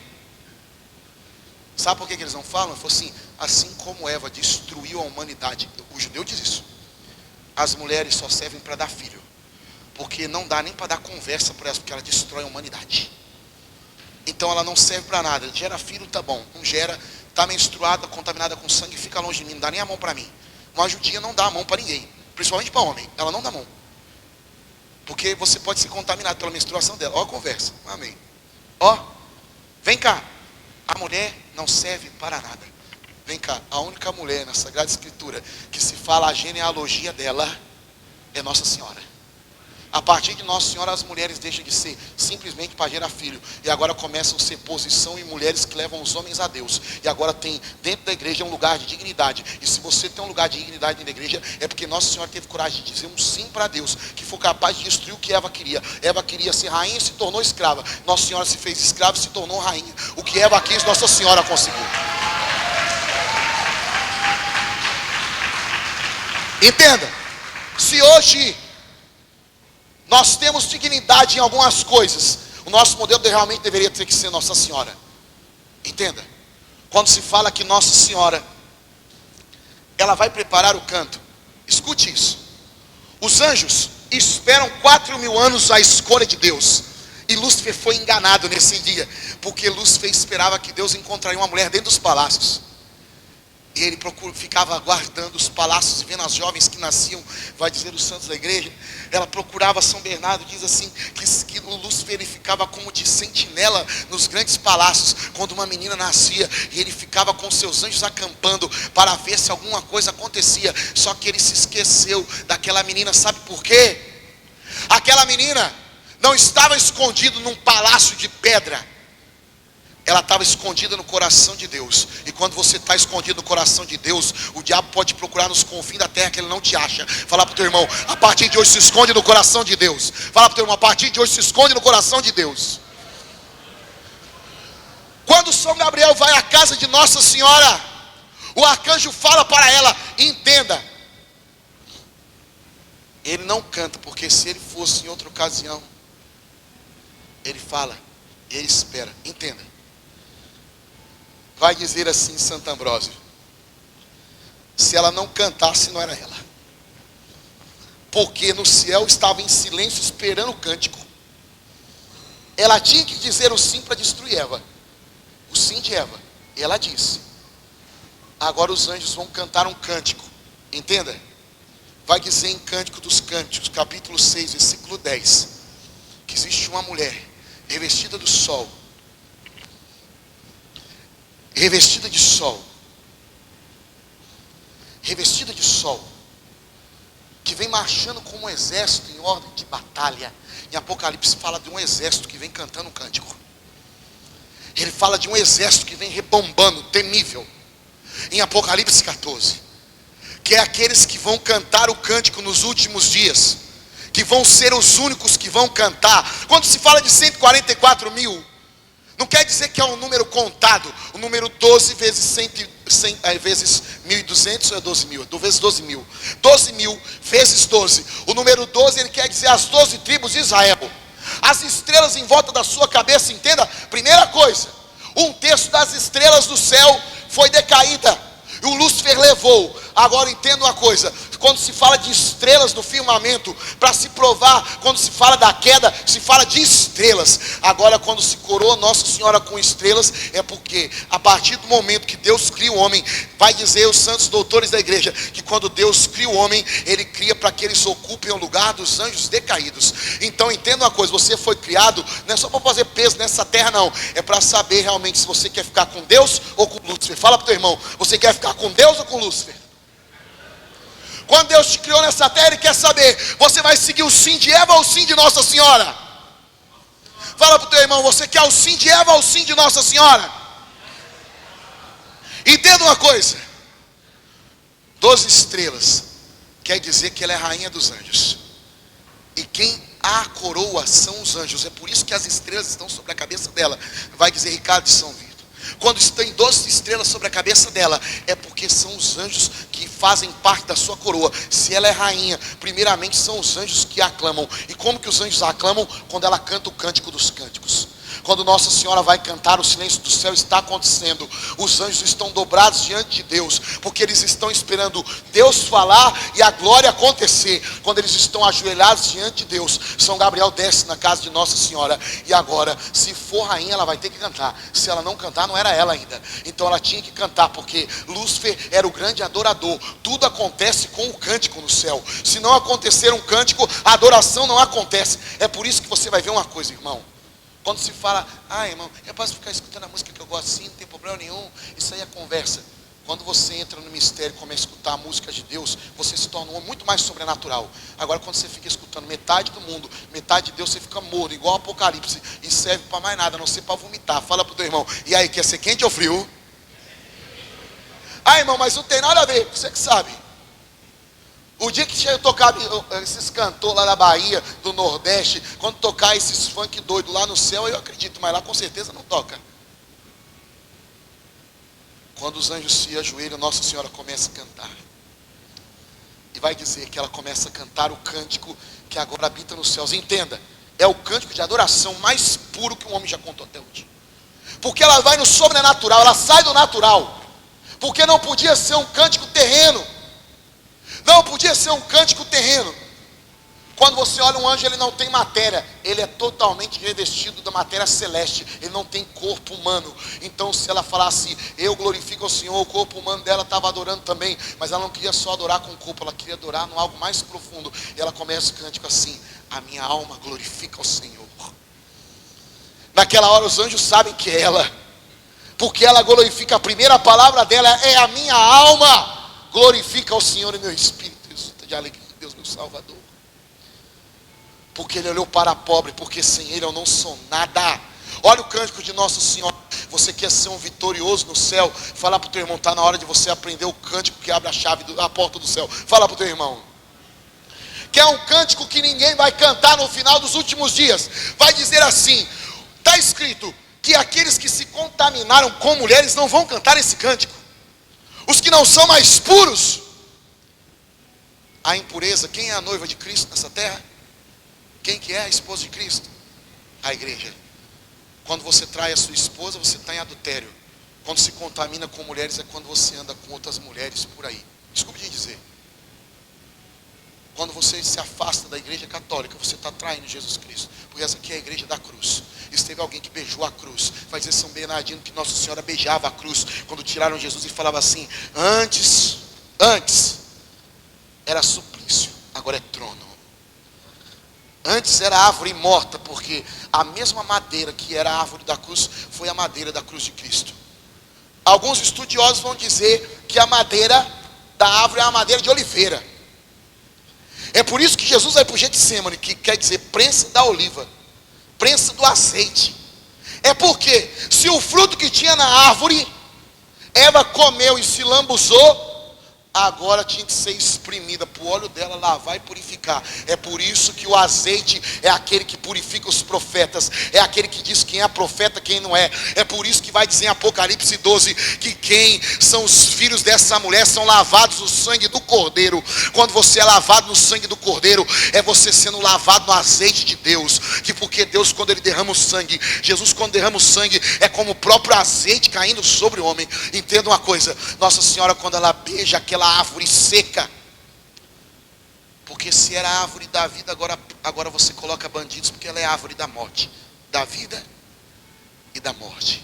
Sabe por que eles não falam? Ele falou assim como Eva destruiu a humanidade. O judeu diz isso. As mulheres só servem para dar filho. Porque não dá nem para dar conversa para elas, porque ela destrói a humanidade. Então ela não serve para nada. Gera filho, tá bom. Não gera, tá menstruada, contaminada com sangue, fica longe de mim, não dá nem a mão para mim. Uma judia não dá a mão para ninguém. Principalmente para homem. Ela não dá a mão. Porque você pode ser contaminado pela menstruação dela. Ó a conversa. Amém. Ó, vem cá. A mulher não serve para nada. Vem cá. A única mulher na Sagrada Escritura que se fala a genealogia dela é Nossa Senhora. A partir de Nossa Senhora, as mulheres deixam de ser simplesmente para gerar filho. E agora começam a ser posição em mulheres que levam os homens a Deus. E agora tem dentro da igreja um lugar de dignidade. E se você tem um lugar de dignidade dentro da igreja, é porque Nossa Senhora teve coragem de dizer um sim para Deus, que foi capaz de destruir o que Eva queria. Eva queria ser rainha e se tornou escrava. Nossa Senhora se fez escrava e se tornou rainha. O que Eva quis, Nossa Senhora conseguiu. Entenda. Se hoje nós temos dignidade em algumas coisas, o nosso modelo realmente deveria ter que ser Nossa Senhora. Entenda. Quando se fala que Nossa Senhora, ela vai preparar o canto. Escute isso. Os anjos esperam 4.000 anos a escolha de Deus. E Lúcifer foi enganado nesse dia, porque Lúcifer esperava que Deus encontraria uma mulher dentro dos palácios. E ele ficava aguardando os palácios e vendo as jovens que nasciam, vai dizer os santos da igreja. Ela procurava São Bernardo, diz assim, que o Lúcifer ele ficava como de sentinela nos grandes palácios, quando uma menina nascia, e ele ficava com seus anjos acampando, para ver se alguma coisa acontecia. Só que ele se esqueceu daquela menina, sabe por quê? Aquela menina não estava escondida num palácio de pedra, ela estava escondida no coração de Deus. E quando você está escondido no coração de Deus, o diabo pode procurar nos confins da terra que ele não te acha. Fala para o teu irmão, a partir de hoje se esconde no coração de Deus. Fala para o teu irmão, a partir de hoje se esconde no coração de Deus. Quando São Gabriel vai à casa de Nossa Senhora, o arcanjo fala para ela, entenda, ele não canta, porque se ele fosse em outra ocasião, ele fala, ele espera, entenda. Vai dizer assim Santo Ambrósio, se ela não cantasse não era ela, porque no céu estava em silêncio esperando o cântico. Ela tinha que dizer o sim para destruir Eva, o sim de Eva, e ela disse. Agora os anjos vão cantar um cântico, entenda. Vai dizer em Cântico dos Cânticos, capítulo 6, versículo 10, que existe uma mulher revestida do sol, revestida de sol, que vem marchando como um exército em ordem de batalha. Em Apocalipse fala de um exército que vem cantando um cântico. Ele fala de um exército que vem rebombando, temível. Em Apocalipse 14, que é aqueles que vão cantar o cântico nos últimos dias, que vão ser os únicos que vão cantar. Quando se fala de 144 mil, não quer dizer que é um número contado. O número 12 vezes 100 vezes 1.200 é 12 mil. Vezes 12 mil. 12 mil vezes 12. O número 12 ele quer dizer as 12 tribos de Israel. As estrelas em volta da sua cabeça, entenda. Primeira coisa, um terço das estrelas do céu foi decaída, e o Lúcifer levou. Agora entenda uma coisa, quando se fala de estrelas no firmamento, para se provar, quando se fala da queda, se fala de estrelas. Agora quando se coroa Nossa Senhora com estrelas, é porque a partir do momento que Deus cria o homem, vai dizer os santos doutores da igreja, que quando Deus cria o homem, Ele cria para que eles ocupem o lugar dos anjos decaídos. Então entenda uma coisa, você foi criado, não é só para fazer peso nessa terra não, é para saber realmente se você quer ficar com Deus ou com Lúcifer. Fala para o teu irmão, você quer ficar com Deus ou com Lúcifer? Quando Deus te criou nessa terra, Ele quer saber, você vai seguir o sim de Eva ou o sim de Nossa Senhora? Fala para o teu irmão, você quer o sim de Eva ou o sim de Nossa Senhora? Entenda uma coisa, 12 estrelas, quer dizer que ela é rainha dos anjos. E quem a coroa são os anjos, é por isso que as estrelas estão sobre a cabeça dela. Vai dizer Ricardo de São Vito. Quando tem 12 estrelas sobre a cabeça dela, é porque são os anjos que fazem parte da sua coroa. Se ela é rainha, primeiramente são os anjos que a aclamam. E como que os anjos a aclamam? Quando ela canta o cântico dos cânticos. Quando Nossa Senhora vai cantar, o silêncio do céu está acontecendo. Os anjos estão dobrados diante de Deus, porque eles estão esperando Deus falar e a glória acontecer. Quando eles estão ajoelhados diante de Deus, São Gabriel desce na casa de Nossa Senhora. E agora, se for rainha, ela vai ter que cantar. Se ela não cantar, não era ela ainda. Então ela tinha que cantar, porque Lúcifer era o grande adorador. Tudo acontece com o cântico no céu. Se não acontecer um cântico, a adoração não acontece. É por isso que você vai ver uma coisa, irmão. Quando se fala, irmão, eu posso ficar escutando a música que eu gosto assim, não tem problema nenhum, isso aí é conversa. Quando você entra no mistério e começa a escutar a música de Deus, você se torna um homem muito mais sobrenatural. Agora quando você fica escutando metade do mundo, metade de Deus, você fica morno, igual Apocalipse, e serve para mais nada, a não ser para vomitar. Fala para o teu irmão, e aí, quer ser quente ou frio? Irmão, mas não tem nada a ver, você que sabe. O dia que eu tocar esses cantores lá da Bahia, do Nordeste, quando tocar esses funk doidos lá no céu, eu acredito, mas lá com certeza não toca. Quando os anjos se ajoelham, Nossa Senhora começa a cantar. E vai dizer que ela começa a cantar o cântico que agora habita nos céus. Entenda, é o cântico de adoração mais puro que um homem já contou até hoje. Porque ela vai no sobrenatural, ela sai do natural. Porque não podia ser um cântico terreno. Não podia ser um cântico terreno. Quando você olha um anjo, ele não tem matéria, ele é totalmente revestido da matéria celeste, ele não tem corpo humano. Então se ela falasse, eu glorifico ao Senhor, o corpo humano dela estava adorando também, mas ela não queria só adorar com o corpo, ela queria adorar no algo mais profundo. E ela começa o cântico assim: a minha alma glorifica ao Senhor. Naquela hora os anjos sabem que é ela, porque ela glorifica, a primeira palavra dela é: a minha alma glorifica ao Senhor, e meu espírito exulta de alegria em Deus meu Salvador. Porque ele olhou para a pobre, porque sem ele eu não sou nada. Olha o cântico de Nossa Senhora. Você quer ser um vitorioso no céu? Fala para o teu irmão, está na hora de você aprender o cântico que abre a chave, a porta do céu. Fala para o teu irmão. Que é um cântico que ninguém vai cantar no final dos últimos dias. Vai dizer assim, está escrito que aqueles que se contaminaram com mulheres não vão cantar esse cântico. Os que não são mais puros. A impureza, quem é a noiva de Cristo nessa terra? Quem que é a esposa de Cristo? A igreja. Quando você trai a sua esposa, você está em adultério. Quando se contamina com mulheres, é quando você anda com outras mulheres por aí. Desculpe te dizer. Quando você se afasta da igreja católica, você está traindo Jesus Cristo. Porque essa aqui é a igreja da cruz. E se teve alguém que beijou a cruz, vai dizer São Bernardino que Nossa Senhora beijava a cruz quando tiraram Jesus e falava assim: antes era suplício, agora é trono. Antes era árvore morta, porque a mesma madeira que era a árvore da cruz foi a madeira da cruz de Cristo. Alguns estudiosos vão dizer que a madeira da árvore é a madeira de oliveira. É por isso que Jesus vai para o Getsêmani, que quer dizer prensa da oliva, prensa do azeite. É porque se o fruto que tinha na árvore, Eva comeu e se lambuzou, agora tinha que ser espremida para o óleo dela lavar e purificar. É por isso que o azeite é aquele que purifica os profetas, é aquele que diz quem é profeta, quem não é. É por isso que vai dizer em Apocalipse 12 que quem são os filhos dessa mulher são lavados no sangue do Cordeiro. Quando você é lavado no sangue do Cordeiro, é você sendo lavado no azeite de Deus. Que porque Deus, quando ele derrama o sangue, Jesus quando derrama o sangue, é como o próprio azeite caindo sobre o homem. Entenda uma coisa, Nossa Senhora quando ela beija aquela árvore seca, porque se era a árvore da vida, agora você coloca bandidos, porque ela é a árvore da morte, da vida e da morte.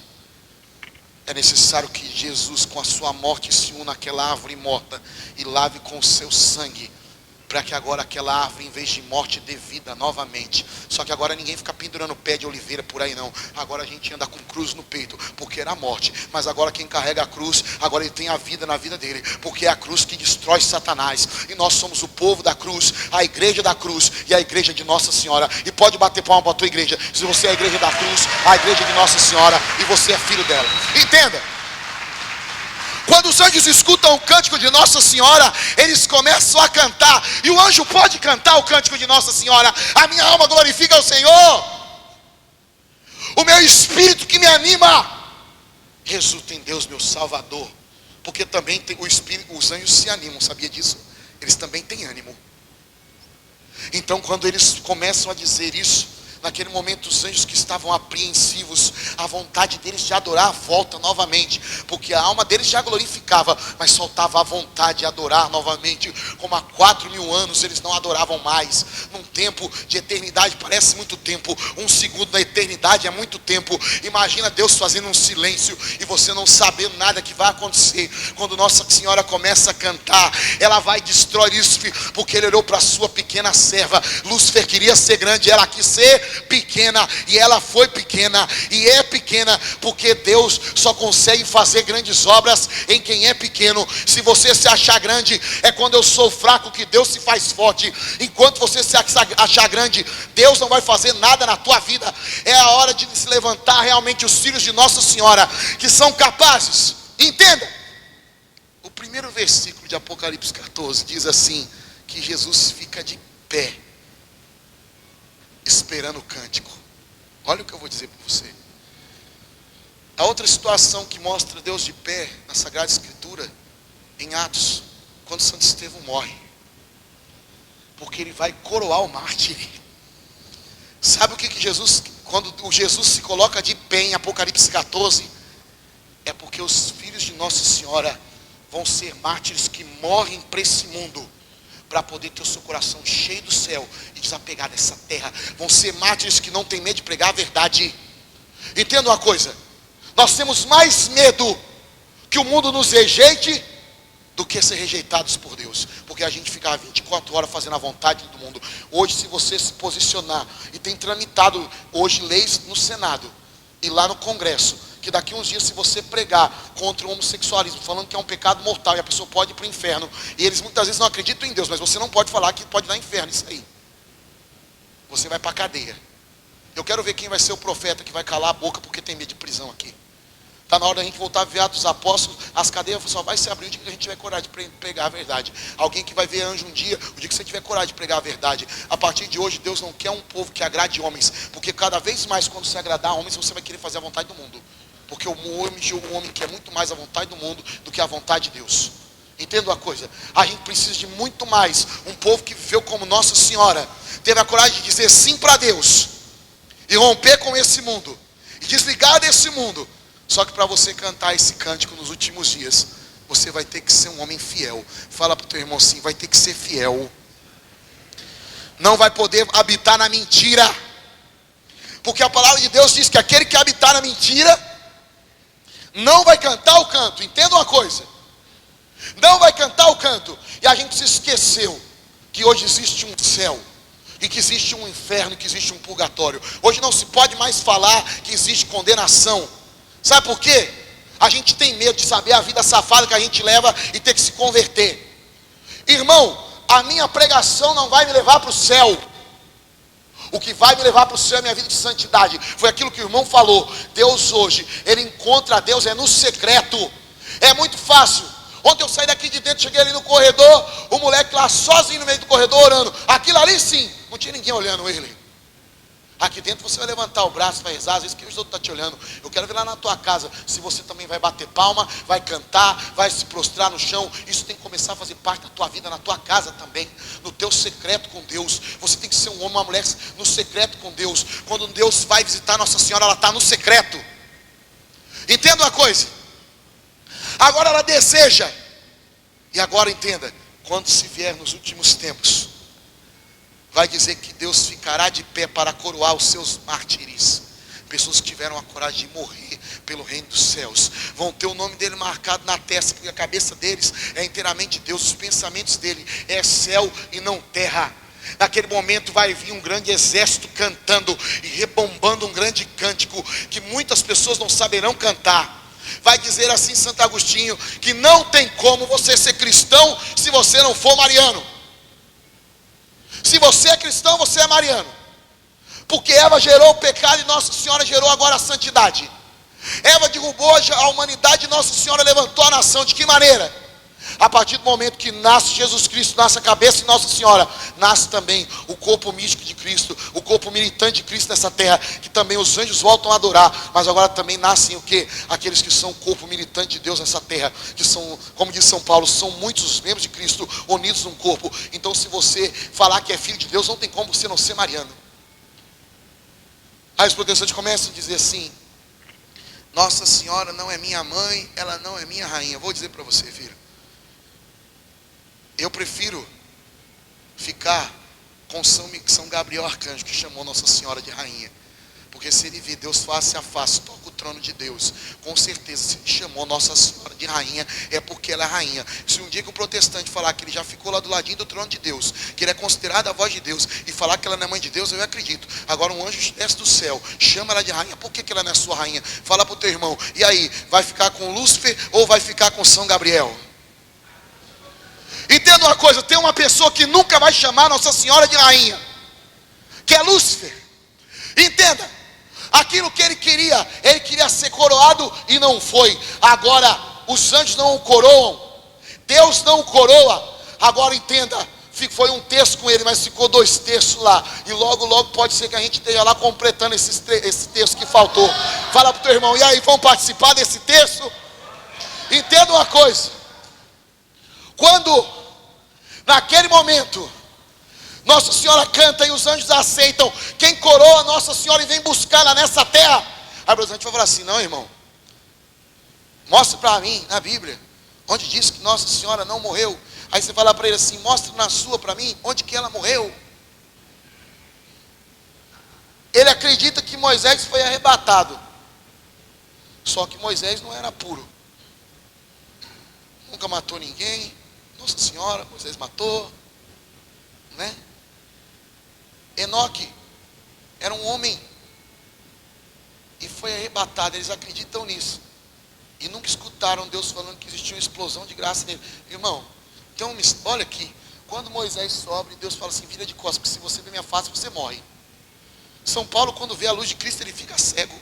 É necessário que Jesus com a sua morte se una àquela árvore morta e lave com o seu sangue, para que agora aquela árvore, em vez de morte, dê vida novamente. Só que agora ninguém fica pendurando pé de oliveira por aí não. Agora a gente anda com cruz no peito, porque era a morte. Mas agora quem carrega a cruz, agora ele tem a vida na vida dele, porque é a cruz que destrói Satanás. E nós somos o povo da cruz, a igreja da cruz e a igreja de Nossa Senhora. E pode bater palma para a tua igreja, se você é a igreja da cruz, a igreja de Nossa Senhora, e você é filho dela. Entenda. Quando os anjos escutam o cântico de Nossa Senhora, eles começam a cantar. E o anjo pode cantar o cântico de Nossa Senhora: a minha alma glorifica ao Senhor, o meu espírito que me anima resulta em Deus meu Salvador. Porque também tem o espírito, os anjos se animam, sabia disso? Eles também têm ânimo. Então quando eles começam a dizer isso, naquele momento os anjos que estavam apreensivos, a vontade deles de adorar volta novamente, porque a alma deles já glorificava, mas faltava a vontade de adorar novamente. Como há 4.000 anos eles não adoravam mais. Num tempo de eternidade parece muito tempo, um segundo na eternidade é muito tempo. Imagina Deus fazendo um silêncio e você não sabendo nada que vai acontecer. Quando Nossa Senhora começa a cantar, ela vai destruir isso, porque ele olhou para a sua pequena serva. Lúcifer queria ser grande, ela quis ser pequena, e ela foi pequena, e é pequena, porque Deus só consegue fazer grandes obras em quem é pequeno. Se você se achar grande, é quando eu sou fraco que Deus se faz forte. Enquanto você se achar grande, Deus não vai fazer nada na tua vida. É a hora de se levantar realmente os filhos de Nossa Senhora, que são capazes. Entenda, o primeiro versículo de Apocalipse 14 diz assim, que Jesus fica de pé esperando o cântico. Olha o que eu vou dizer para você. A outra situação que mostra Deus de pé na Sagrada Escritura, em Atos, quando Santo Estevão morre, porque ele vai coroar o mártir. Sabe o que Jesus, quando o Jesus se coloca de pé em Apocalipse 14, é porque os filhos de Nossa Senhora vão ser mártires que morrem para esse mundo, para poder ter o seu coração cheio do céu e desapegar dessa terra. Vão ser mártires que não têm medo de pregar a verdade. Entenda uma coisa: nós temos mais medo que o mundo nos rejeite do que ser rejeitados por Deus, porque a gente fica 24 horas fazendo a vontade do mundo. Hoje, se você se posicionar, e tem tramitado hoje leis no Senado e lá no Congresso, que daqui uns dias, se você pregar contra o homossexualismo, falando que é um pecado mortal e a pessoa pode ir para o inferno, e eles muitas vezes não acreditam em Deus, mas você não pode falar que pode dar inferno isso aí. Você vai para a cadeia. Eu quero ver quem vai ser o profeta que vai calar a boca porque tem medo de prisão aqui. Está na hora da gente voltar a ver Atos dos Apóstolos. As cadeias só vai se abrir o dia que a gente tiver coragem de pregar a verdade. Alguém que vai ver anjo um dia, o dia que você tiver coragem de pregar a verdade. A partir de hoje, Deus não quer um povo que agrade homens, porque cada vez mais, quando se agradar a homens, você vai querer fazer a vontade do mundo. Porque o homem quer muito mais a vontade do mundo do que a vontade de Deus. Entenda uma coisa: a gente precisa de muito mais um povo que viveu como Nossa Senhora, teve a coragem de dizer sim para Deus e romper com esse mundo e desligar desse mundo. Só que para você cantar esse cântico nos últimos dias, você vai ter que ser um homem fiel. Fala para o teu irmão assim: vai ter que ser fiel. Não vai poder habitar na mentira, porque a palavra de Deus diz que aquele que habitar na mentira não vai cantar o canto. Entenda uma coisa: não vai cantar o canto. E a gente se esqueceu que hoje existe um céu, e que existe um inferno, e que existe um purgatório. Hoje não se pode mais falar que existe condenação. Sabe por quê? A gente tem medo de saber a vida safada que a gente leva e ter que se converter. Irmão, a minha pregação não vai me levar para o céu. O que vai me levar para o céu é minha vida de santidade. Foi aquilo que o irmão falou. Deus hoje, ele encontra Deus no secreto. É muito fácil. Ontem eu saí daqui de dentro, cheguei ali no corredor, o moleque lá sozinho no meio do corredor orando. Aquilo ali sim, não tinha ninguém olhando ele. Aqui dentro você vai levantar o braço, vai rezar, às vezes que os outros estão te olhando. Eu quero ver lá na tua casa, se você também vai bater palma, vai cantar, vai se prostrar no chão. Isso tem que começar a fazer parte da tua vida, na tua casa também, no teu secreto com Deus. Você tem que ser um homem, uma mulher no secreto com Deus. Quando Deus vai visitar Nossa Senhora, ela está no secreto. Entenda uma coisa: agora ela deseja, e agora entenda, quando se vier nos últimos tempos, vai dizer que Deus ficará de pé para coroar os seus mártires. Pessoas que tiveram a coragem de morrer pelo reino dos céus. Vão ter o nome dele marcado na testa, porque a cabeça deles é inteiramente Deus. Os pensamentos dele é céu e não terra. Naquele momento vai vir um grande exército cantando e rebombando um grande cântico que muitas pessoas não saberão cantar. Vai dizer assim Santo Agostinho, que não tem como você ser cristão se você não for mariano. Se você é cristão, você é mariano. Porque Eva gerou o pecado e Nossa Senhora gerou agora a santidade. Eva derrubou a humanidade e Nossa Senhora levantou a nação. De que maneira? A partir do momento que nasce Jesus Cristo, nasce a cabeça de Nossa Senhora, nasce também o corpo místico de Cristo, o corpo militante de Cristo nessa terra, que também os anjos voltam a adorar. Mas agora também nascem o quê? Aqueles que são o corpo militante de Deus nessa terra, que são, como diz São Paulo, são muitos os membros de Cristo unidos num corpo. Então, se você falar que é filho de Deus, não tem como você não ser mariano. Aí os protestantes começam a dizer assim: Nossa Senhora não é minha mãe, ela não é minha rainha. Vou dizer para você, filho, eu prefiro ficar com São Gabriel Arcanjo, que chamou Nossa Senhora de rainha. Porque se ele vê Deus face a face, toca o trono de Deus, com certeza, se ele chamou Nossa Senhora de rainha, é porque ela é rainha. Se um dia que um protestante falar que ele já ficou lá do ladinho do trono de Deus, que ele é considerado a voz de Deus, e falar que ela não é mãe de Deus, eu acredito. Agora um anjo desce do céu, chama ela de rainha, por que ela não é sua rainha? Fala para o teu irmão: e aí, vai ficar com Lúcifer ou vai ficar com São Gabriel? Entenda uma coisa: tem uma pessoa que nunca vai chamar Nossa Senhora de rainha, que é Lúcifer. Entenda, aquilo que ele queria ser coroado e não foi. Agora os anjos não o coroam, Deus não o coroa. Agora entenda, foi um terço com ele, mas ficou 2 terços lá. E logo pode ser que a gente esteja lá completando esse terço que faltou. Fala para o teu irmão: e aí, vão participar desse terço? Entenda uma coisa: quando naquele momento Nossa Senhora canta e os anjos aceitam, quem coroa Nossa Senhora e vem buscá-la nessa terra? Aí o gente vai falar assim: não, irmão, mostra para mim na Bíblia onde diz que Nossa Senhora não morreu. Aí você fala para ele assim: mostra na sua para mim onde que ela morreu. Ele acredita que Moisés foi arrebatado. Só que Moisés não era puro. Nunca matou ninguém. Nossa Senhora, Moisés matou, né? Enoque era um homem e foi arrebatado. Eles acreditam nisso e nunca escutaram Deus falando que existia uma explosão de graça nele. Irmão, então olha aqui, quando Moisés sobe, Deus fala assim: vira de costas, porque se você ver minha face, você morre. São Paulo, quando vê a luz de Cristo, ele fica cego.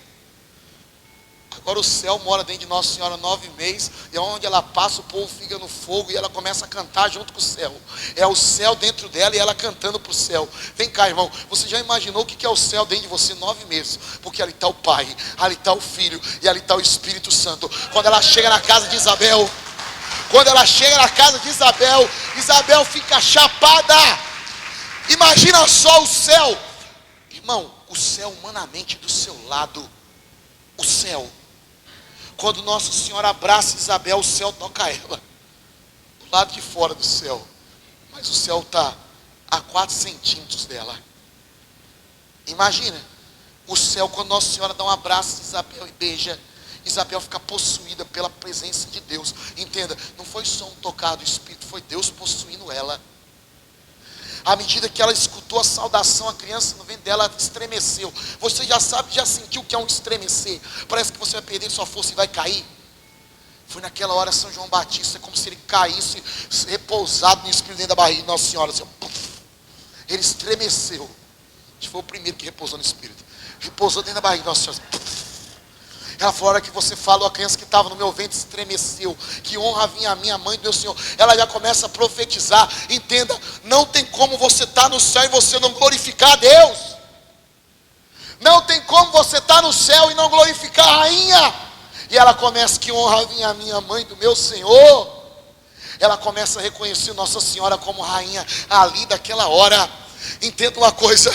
Agora o céu mora dentro de Nossa Senhora 9 meses, e onde ela passa, o povo fica no fogo, e ela começa a cantar junto com o céu. É o céu dentro dela, e ela cantando para o céu. Vem cá, irmão, você já imaginou o que é o céu dentro de você 9 meses? Porque ali está o Pai, ali está o Filho, e ali está o Espírito Santo. Quando ela chega na casa de Isabel, Isabel fica chapada. Imagina só o céu. Irmão, o céu humanamente do seu lado. O céu. Quando Nossa Senhora abraça Isabel, o céu toca ela. Do lado de fora do céu. Mas o céu está a 4 centímetros dela. Imagina. O céu, quando Nossa Senhora dá um abraço a Isabel e beija, Isabel fica possuída pela presença de Deus. Entenda, não foi só um tocar do Espírito, foi Deus possuindo ela. À medida que ela escutou a saudação, a criança no ventre dela estremeceu. Você já sabe, já sentiu o que é um estremecer? Parece que você vai perder sua força e vai cair. Foi naquela hora São João Batista, como se ele caísse repousado no Espírito dentro da barriga de Nossa Senhora. Assim, ele estremeceu. Foi o primeiro que repousou no Espírito. Repousou dentro da barriga de Nossa Senhora. Ela falou: a hora que você falou, a criança que estava no meu ventre estremeceu. Que honra vinha a minha mãe, meu Senhor. Ela já começa a profetizar. Entenda, não tem como você estar no céu e você não glorificar a Deus. Não tem como você estar no céu e não glorificar a rainha. E ela começa: que honra vinha a minha mãe do meu Senhor. Ela começa a reconhecer Nossa Senhora como rainha ali daquela hora. Entenda uma coisa: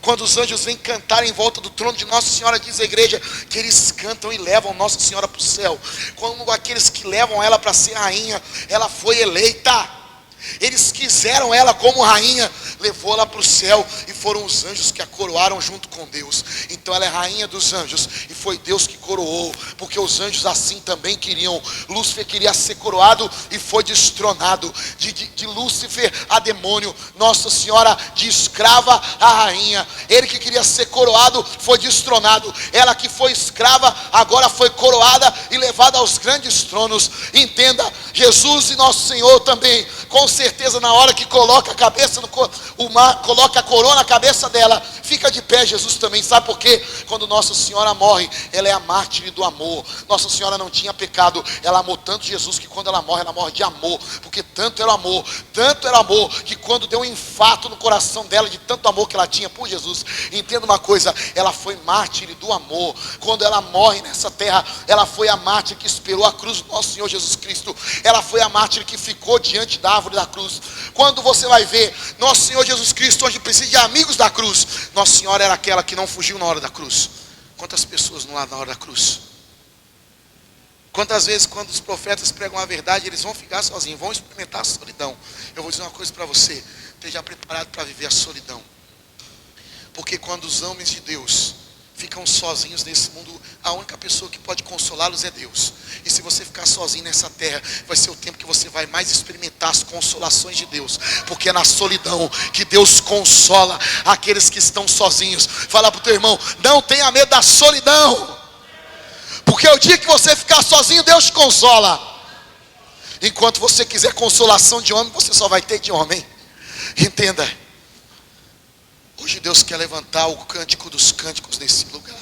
quando os anjos vêm cantar em volta do trono de Nossa Senhora, diz a igreja que eles cantam e levam Nossa Senhora para o céu. Quando aqueles que levam ela para ser rainha, ela foi eleita. Eles quiseram ela como rainha, levou ela para o céu, e foram os anjos que a coroaram junto com Deus. Então ela é rainha dos anjos, e foi Deus que coroou, porque os anjos assim também queriam. Lúcifer queria ser coroado e foi destronado. De Lúcifer a demônio, Nossa Senhora de escrava a rainha. Ele que queria ser coroado foi destronado. Ela que foi escrava agora foi coroada e levada aos grandes tronos. Entenda, Jesus e Nosso Senhor também, com certeza, na hora que coloca a cabeça coloca a coroa na cabeça dela, fica de pé Jesus também. Sabe por quê? Quando Nossa Senhora morre, ela é a mártir do amor. Nossa Senhora não tinha pecado, ela amou tanto Jesus que quando ela morre de amor, porque tanto era amor, que quando deu um infarto no coração dela, de tanto amor que ela tinha por Jesus. Entenda uma coisa, ela foi mártir do amor. Quando ela morre nessa terra, ela foi a mártir que esperou a cruz do nosso Senhor Jesus Cristo. Ela foi a mártir que ficou diante da árvore da cruz. Quando você vai ver Nosso Senhor Jesus Cristo, hoje precisa de amigos da cruz. Nossa Senhora era aquela que não fugiu na hora da cruz. Quantas pessoas não lá na hora da cruz? Quantas vezes, quando os profetas pregam a verdade, eles vão ficar sozinhos, vão experimentar a solidão. Eu vou dizer uma coisa para você: esteja preparado para viver a solidão. Porque quando os homens de Deus ficam sozinhos nesse mundo, a única pessoa que pode consolá-los é Deus. E se você ficar sozinho nessa terra, vai ser o tempo que você vai mais experimentar as consolações de Deus. Porque é na solidão que Deus consola aqueles que estão sozinhos. Fala para o teu irmão: não tenha medo da solidão. Porque o dia que você ficar sozinho, Deus te consola. Enquanto você quiser consolação de homem, você só vai ter de homem. Entenda. Hoje Deus quer levantar o cântico dos cânticos nesse lugar.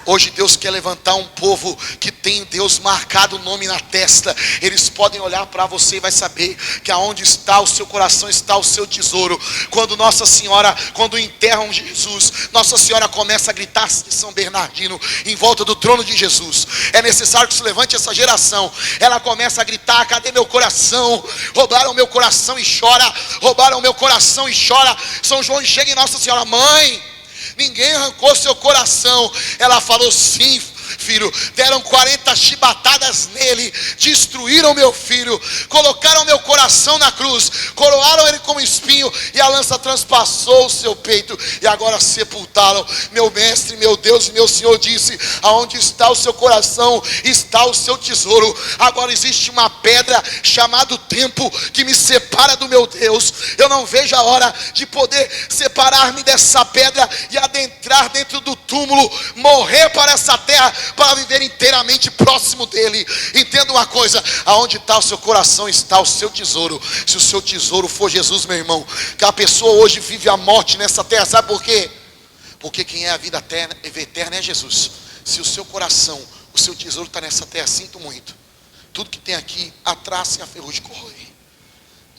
Hoje Deus quer levantar um povo que tem Deus marcado o nome na testa. Eles podem olhar para você e vai saber que aonde está o seu coração está o seu tesouro. Quando Nossa Senhora, quando enterram Jesus, Nossa Senhora começa a gritar de São Bernardino em volta do trono de Jesus. É necessário que se levante essa geração. Ela começa a gritar: cadê meu coração? Roubaram meu coração e chora. Roubaram meu coração e chora. São João chega em Nossa Senhora: mãe, ninguém arrancou seu coração. Ela falou: sim, filho, deram 40 chibatadas nele, destruíram meu filho, colocaram meu coração na cruz, coroaram ele como espinho, e a lança transpassou o seu peito, e agora sepultaram. Meu mestre, meu Deus e meu Senhor disse: aonde está o seu coração, está o seu tesouro. Agora existe uma pedra chamada tempo, que me separa do meu Deus. Eu não vejo a hora de poder separar-me dessa pedra e adentrar dentro do túmulo, morrer para essa terra, para viver inteiramente próximo dele. Entenda uma coisa: aonde está o seu coração, está o seu tesouro. Se o seu tesouro for Jesus, meu irmão, que a pessoa hoje vive a morte nessa terra, sabe por quê? Porque quem é a vida eterna é Jesus. Se o seu coração, o seu tesouro está nessa terra, sinto muito, tudo que tem aqui, a traça e a ferrugem corrói.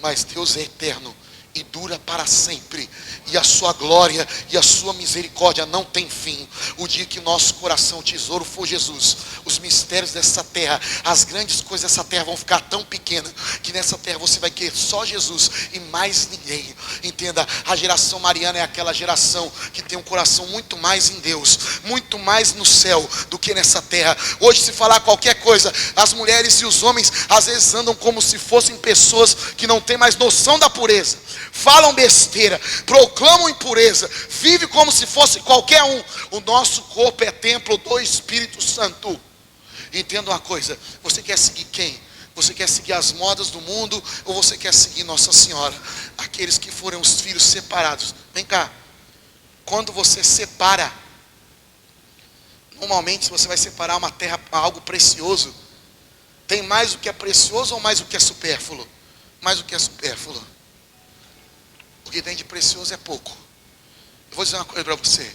Mas Deus é eterno e dura para sempre, e a sua glória e a sua misericórdia não tem fim. O dia que o nosso coração, tesouro, for Jesus, os mistérios dessa terra, as grandes coisas dessa terra vão ficar tão pequenas, que nessa terra você vai querer só Jesus e mais ninguém. Entenda, a geração mariana é aquela geração que tem um coração muito mais em Deus, muito mais no céu do que nessa terra. Hoje, se falar qualquer coisa, as mulheres e os homens às vezes andam como se fossem pessoas que não têm mais noção da pureza, falam besteira, proclamam impureza, vive como se fosse qualquer um. O nosso corpo é templo do Espírito Santo. Entenda uma coisa: você quer seguir quem? Você quer seguir as modas do mundo, ou você quer seguir Nossa Senhora? Aqueles que forem os filhos separados. Vem cá, quando você separa, normalmente se você vai separar uma terra, algo precioso, tem mais o que é precioso ou mais o que é supérfluo? Mais o que é supérfluo. O que tem de precioso é pouco. Eu vou dizer uma coisa para você: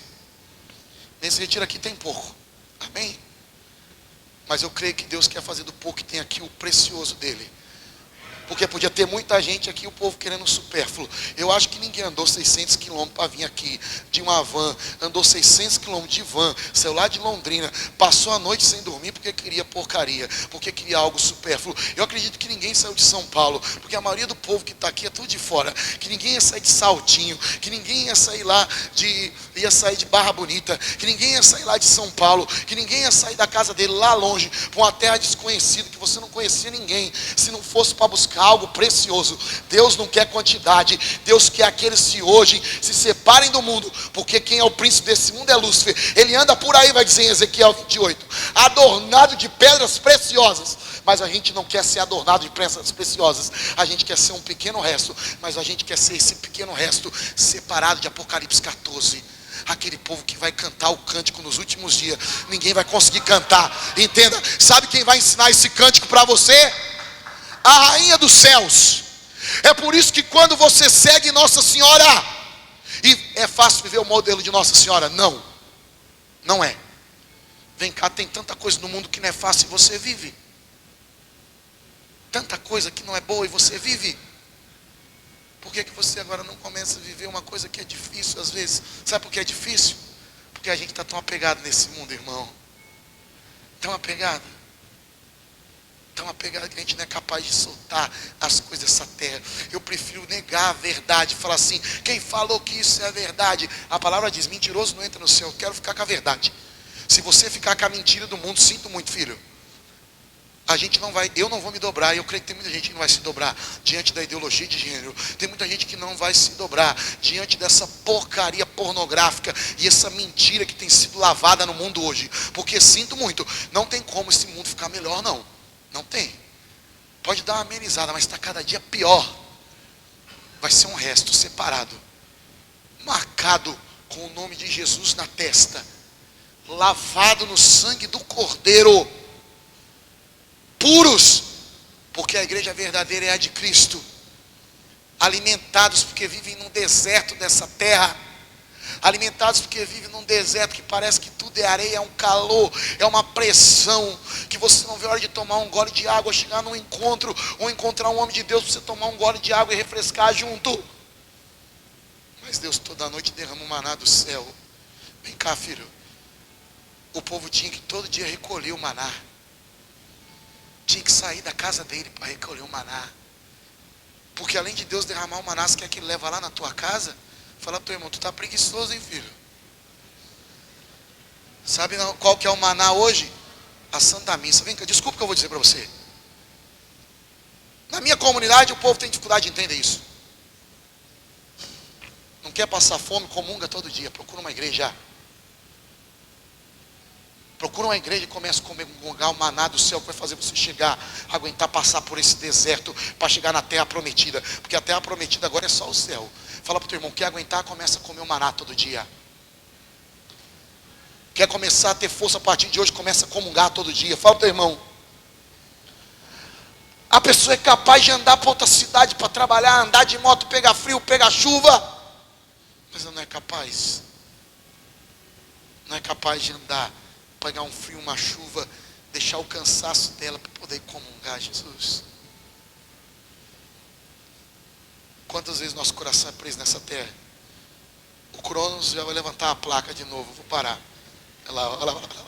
nesse retiro aqui tem pouco, amém? Mas eu creio que Deus quer fazer do pouco que tem aqui o precioso dele. Porque podia ter muita gente aqui, o povo querendo supérfluo. Eu acho que ninguém andou 600 quilômetros para vir aqui de uma van. Andou 600 quilômetros de van, saiu lá de Londrina, passou a noite sem dormir porque queria porcaria, porque queria algo supérfluo. Eu acredito que ninguém saiu de São Paulo, porque a maioria do povo que está aqui é tudo de fora. Que ninguém ia sair de Saltinho, que ninguém ia sair lá ia sair de Barra Bonita, que ninguém ia sair lá de São Paulo, que ninguém ia sair da casa dele lá longe, para uma terra desconhecida, que você não conhecia ninguém, se não fosse para buscar algo precioso. Deus não quer quantidade, Deus quer aqueles que hoje se separem do mundo, porque quem é o príncipe desse mundo é Lúcifer. Ele anda por aí, vai dizer em Ezequiel 28, adornado de pedras preciosas. Mas a gente não quer ser adornado de pedras preciosas, a gente quer ser um pequeno resto, mas a gente quer ser esse pequeno resto separado de Apocalipse 14. Aquele povo que vai cantar o cântico nos últimos dias, ninguém vai conseguir cantar. Entenda, sabe quem vai ensinar esse cântico para você? A rainha dos céus. É por isso que quando você segue Nossa Senhora, e é fácil viver o modelo de Nossa Senhora? Não, não é. Vem cá, tem tanta coisa no mundo que não é fácil e você vive. Tanta coisa que não é boa e você vive. Por que você agora não começa a viver uma coisa que é difícil às vezes? Sabe por que é difícil? Porque a gente está tão apegado nesse mundo, irmão. Tão apegado que a gente não é capaz de soltar as coisas dessa terra. Eu prefiro negar a verdade, falar assim: quem falou que isso é verdade? A palavra diz: mentiroso não entra no céu. Eu quero ficar com a verdade. Se você ficar com a mentira do mundo, sinto muito, filho, eu não vou me dobrar. Eu creio que tem muita gente que não vai se dobrar diante da ideologia de gênero. Tem muita gente que não vai se dobrar diante dessa porcaria pornográfica e essa mentira que tem sido lavada no mundo hoje. Porque sinto muito, não tem como esse mundo ficar melhor, não. Não tem. Pode dar uma amenizada, mas está cada dia pior. Vai ser um resto separado, marcado com o nome de Jesus na testa, lavado no sangue do Cordeiro, puros, porque a igreja verdadeira é a de Cristo, alimentados porque vivem num deserto dessa terra, alimentados porque vivem num deserto que parece que tudo é areia, é um calor, é uma pressão, que você não vê a hora de tomar um gole de água, chegar num encontro, ou encontrar um homem de Deus para você tomar um gole de água e refrescar junto. Mas Deus toda noite derrama um maná do céu. Vem cá, filho, o povo tinha que todo dia recolher o maná, tinha que sair da casa dele para recolher o maná, porque além de Deus derramar o maná, você quer que ele leva lá na tua casa? Fala para o teu irmão: tu está preguiçoso, hein, filho? Sabe qual que é o maná hoje? a Santa Missa. Vem cá, desculpa o que eu vou dizer para você. Na minha comunidade o povo tem dificuldade de entender isso. Não quer passar fome, comunga todo dia. Procura uma igreja. Procura uma igreja e começa a comungar o maná do céu que vai fazer você chegar, aguentar passar por esse deserto para chegar na terra prometida. Porque a terra prometida agora é só o céu. Fala para o teu irmão, quer aguentar, começa a comer o maná todo dia. Quer começar a ter força a partir de hoje, começa a comungar todo dia. Fala para o teu irmão. A pessoa é capaz de andar para outra cidade para trabalhar, andar de moto, pegar frio, pegar chuva. Mas ela não é capaz. Não é capaz de andar, pegar um frio, uma chuva, deixar o cansaço dela para poder comungar Jesus. Quantas vezes nosso coração é preso nessa terra? O Cronos já vai levantar a placa de novo. Vou parar. Olha lá, olha lá, olha lá.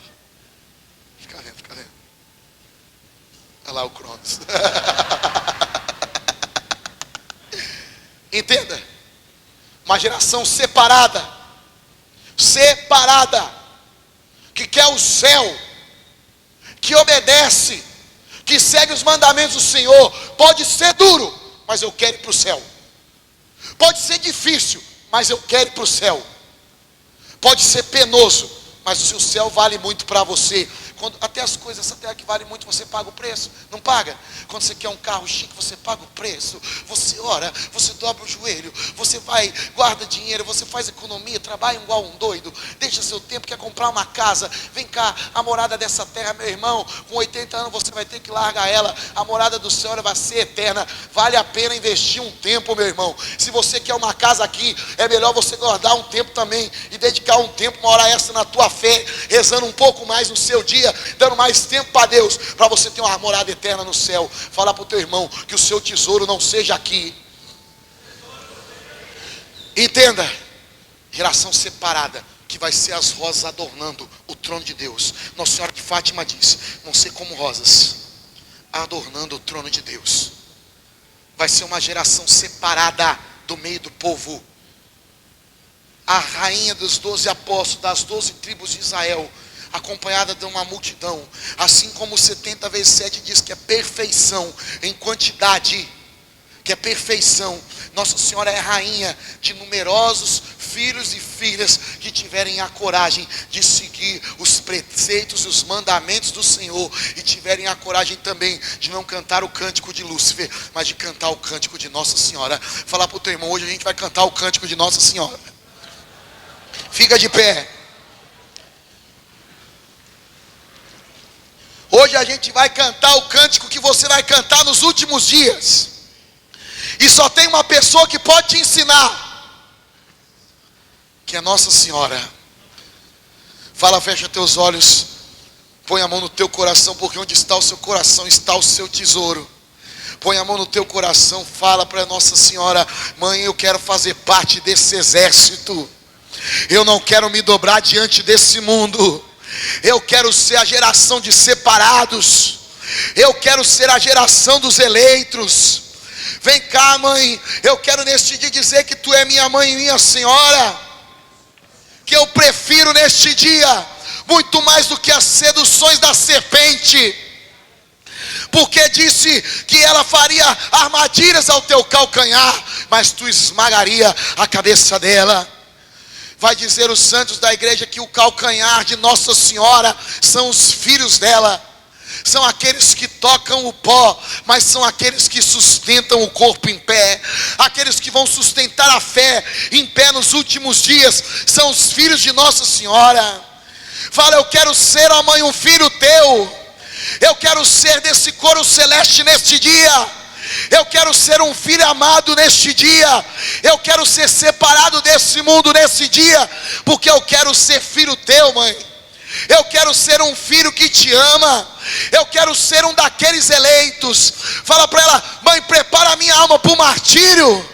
Fica vendo, fica vendo. Olha lá o Cronos. Entenda. Uma geração separada. Separada. Que quer o céu. Que obedece. Que segue os mandamentos do Senhor. Pode ser duro, mas eu quero ir para o céu. Pode ser difícil, mas eu quero ir para o céu. Pode ser penoso, mas o seu céu vale muito para você. Até as coisas, essa terra que vale muito, você paga o preço. Não paga? Quando você quer um carro chique, você paga o preço. Você ora, você dobra o joelho. Você vai, guarda dinheiro, você faz economia, trabalha igual um doido. Deixa seu tempo, quer comprar uma casa. Vem cá, a morada dessa terra, meu irmão, com 80 anos você vai ter que largar ela. A morada do céu ela vai ser eterna. Vale a pena investir um tempo, meu irmão. Se você quer uma casa aqui, é melhor você guardar um tempo também. E dedicar um tempo, uma hora extra na tua fé. Rezando um pouco mais no seu dia. Dando mais tempo para Deus, para você ter uma morada eterna no céu. Fala para o teu irmão que o seu tesouro não seja aqui. Entenda, geração separada, que vai ser as rosas adornando o trono de Deus. Nossa Senhora de Fátima disse: vão ser como rosas adornando o trono de Deus. Vai ser uma geração separada do meio do povo. A rainha dos 12 apóstolos, das 12 tribos de Israel, acompanhada de uma multidão, assim como 70 vezes 7 diz que é perfeição em quantidade, que é perfeição. Nossa Senhora é rainha de numerosos filhos e filhas que tiverem a coragem de seguir os preceitos e os mandamentos do Senhor, e tiverem a coragem também de não cantar o cântico de Lúcifer, mas de cantar o cântico de Nossa Senhora. Falar para o teu irmão, hoje a gente vai cantar o cântico de Nossa Senhora. Fica de pé. Hoje a gente vai cantar o cântico que você vai cantar nos últimos dias. E só tem uma pessoa que pode te ensinar, que é Nossa Senhora. Fala, fecha teus olhos, põe a mão no teu coração, porque onde está o seu coração está o seu tesouro. Põe a mão no teu coração, fala para Nossa Senhora: mãe, eu quero fazer parte desse exército. Eu não quero me dobrar diante desse mundo. Eu quero ser a geração de separados. Eu quero ser a geração dos eleitos. Vem cá, mãe, eu quero neste dia dizer que tu é minha mãe e minha senhora. Que eu prefiro neste dia muito mais do que as seduções da serpente, porque disse que ela faria armadilhas ao teu calcanhar, mas tu esmagaria a cabeça dela. Vai dizer os santos da igreja que o calcanhar de Nossa Senhora são os filhos dela. São aqueles que tocam o pó, mas são aqueles que sustentam o corpo em pé. Aqueles que vão sustentar a fé em pé nos últimos dias são os filhos de Nossa Senhora. Fala, eu quero ser, ó mãe, um filho teu. Eu quero ser desse coro celeste neste dia. Eu quero ser um filho amado neste dia. Eu quero ser separado desse mundo nesse dia, porque eu quero ser filho teu, mãe. Eu quero ser um filho que te ama. Eu quero ser um daqueles eleitos. Fala para ela: mãe, prepara a minha alma para o martírio,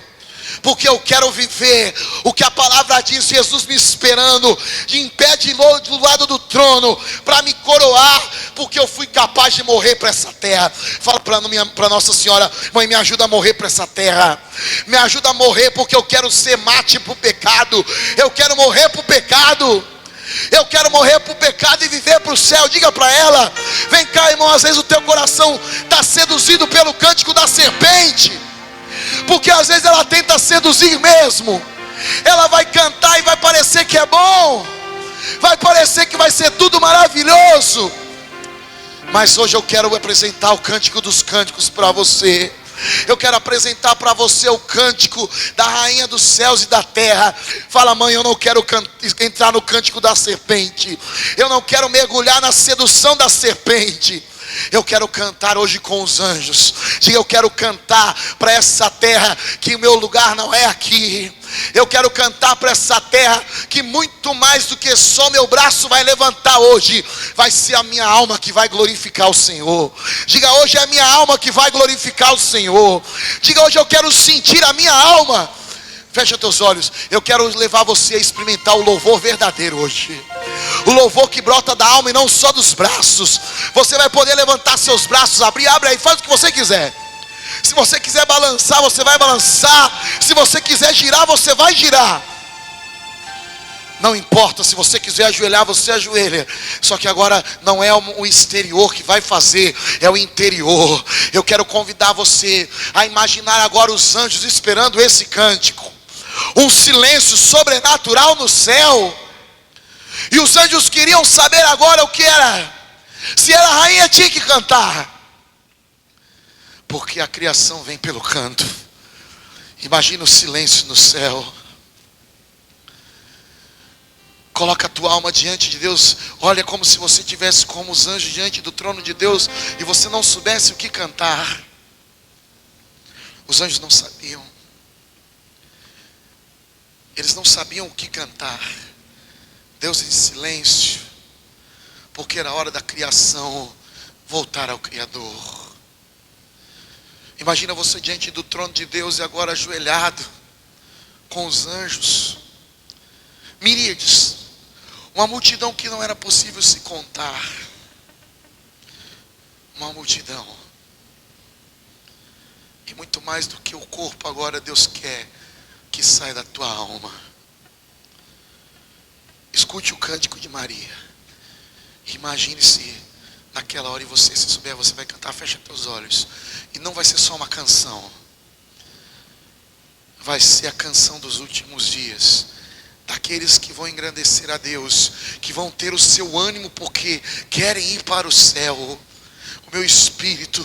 porque eu quero viver o que a palavra diz, Jesus me esperando de em pé do lado do trono para me coroar, porque eu fui capaz de morrer para essa terra. Fala para Nossa Senhora: mãe, me ajuda a morrer para essa terra. Me ajuda a morrer, porque eu quero ser mártir para o pecado. Eu quero morrer para o pecado. Eu quero morrer para o pecado e viver para o céu. Diga para ela. Vem cá, irmão, às vezes o teu coração está seduzido pelo cântico da serpente, porque às vezes ela tenta seduzir mesmo. Ela vai cantar e vai parecer que é bom, vai parecer que vai ser tudo maravilhoso. Mas hoje eu quero apresentar o cântico dos cânticos para você. Eu quero apresentar para você o cântico da rainha dos céus e da terra. Fala: mãe, eu não quero entrar no cântico da serpente. Eu não quero mergulhar na sedução da serpente. Eu quero cantar hoje com os anjos. Diga: eu quero cantar para essa terra que o meu lugar não é aqui. Eu quero cantar para essa terra que muito mais do que só meu braço vai levantar hoje, vai ser a minha alma que vai glorificar o Senhor. Diga: hoje é a minha alma que vai glorificar o Senhor. Diga: hoje eu quero sentir a minha alma. Fecha teus olhos. Eu quero levar você a experimentar o louvor verdadeiro hoje. O louvor que brota da alma e não só dos braços. Você vai poder levantar seus braços, abre aí, faz o que você quiser. Se você quiser balançar, você vai balançar. Se você quiser girar, você vai girar. Não importa, se você quiser ajoelhar, você ajoelha. Só que agora não é o exterior que vai fazer, é o interior. Eu quero convidar você a imaginar agora os anjos esperando esse cântico. Um silêncio sobrenatural no céu. E os anjos queriam saber agora o que era. Se era a rainha, tinha que cantar. Porque a criação vem pelo canto. Imagina o silêncio no céu. Coloca a tua alma diante de Deus. Olha como se você estivesse como os anjos diante do trono de Deus e você não soubesse o que cantar. Os anjos não sabiam. Eles não sabiam o que cantar. Deus em silêncio, porque era hora da criação voltar ao Criador. Imagina você diante do trono de Deus e agora ajoelhado com os anjos, miríades, uma multidão que não era possível se contar. Uma multidão. E muito mais do que o corpo, agora Deus quer que saia da tua alma. Escute o cântico de Maria. Imagine-se naquela hora, e você, se souber, você vai cantar. Fecha teus olhos. E não vai ser só uma canção. Vai ser a canção dos últimos dias. Daqueles que vão engrandecer a Deus, que vão ter o seu ânimo porque querem ir para o céu. O meu espírito,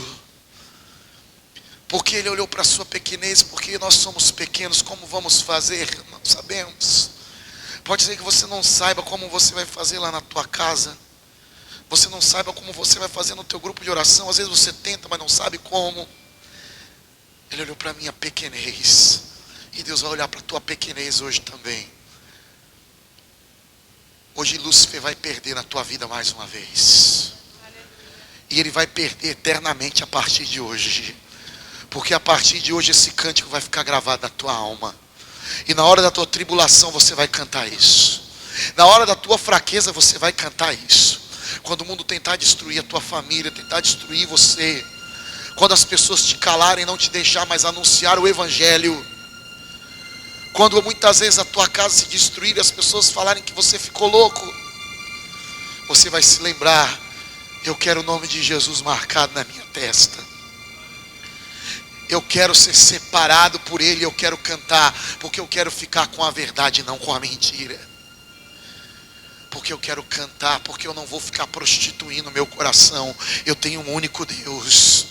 porque ele olhou para a sua pequenez, porque nós somos pequenos. Como vamos fazer? Não sabemos. Pode ser que você não saiba como você vai fazer lá na tua casa. Você não saiba como você vai fazer no teu grupo de oração. Às vezes você tenta, mas não sabe como. Ele olhou para a minha pequenez. E Deus vai olhar para a tua pequenez hoje também. Hoje Lúcifer vai perder na tua vida mais uma vez. E ele vai perder eternamente a partir de hoje. Porque a partir de hoje esse cântico vai ficar gravado na tua alma. E na hora da tua tribulação você vai cantar isso. Na hora da tua fraqueza você vai cantar isso. Quando o mundo tentar destruir a tua família, tentar destruir você, quando as pessoas te calarem, não te deixar mais anunciar o evangelho, quando muitas vezes a tua casa se destruir e as pessoas falarem que você ficou louco, você vai se lembrar: eu quero o nome de Jesus marcado na minha testa. Eu quero ser separado por Ele. Eu quero cantar, porque eu quero ficar com a verdade, não com a mentira. Porque eu quero cantar, porque eu não vou ficar prostituindo meu coração. Eu tenho um único Deus.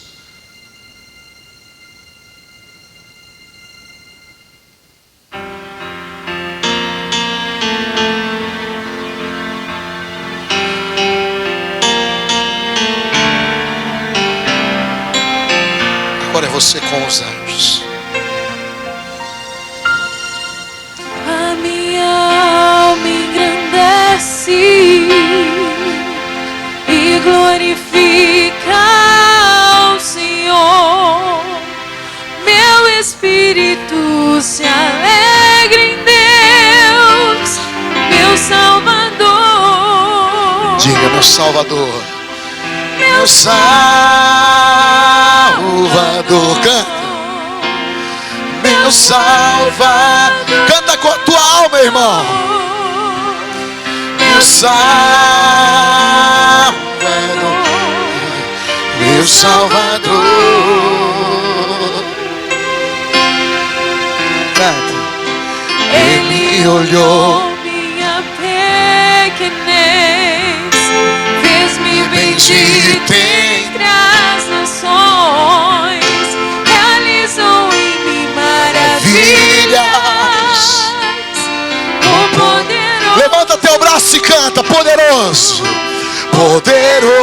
Agora é você com os anjos. A minha alma engrandece e glorifica ao Senhor. Meu espírito se alegra em Deus, meu Salvador. Diga: meu Salvador. Meu Salvador. Canta. Meu Salvador. Canta com a tua alma, irmão. Meu meu Salvador. Canta. Ele olhou minha pequenez, fez-me bendito entre as nações, realizou em mim maravilhas. O poderoso. Levanta teu braço e canta, poderoso, poderoso,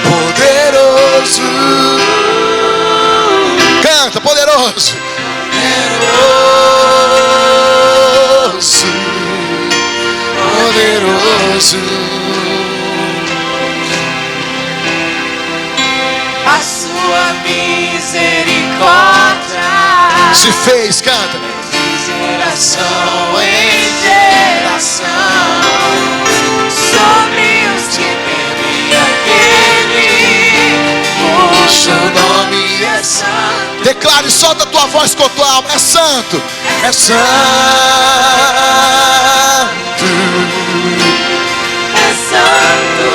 poderoso. Canta, poderoso, poderoso, poderoso. A sua misericórdia Se fez, canta. de geração em geração sobre os que temem aquele cujo nome é santo. Declare, solta a tua voz com a tua alma. É santo, é santo, É santo,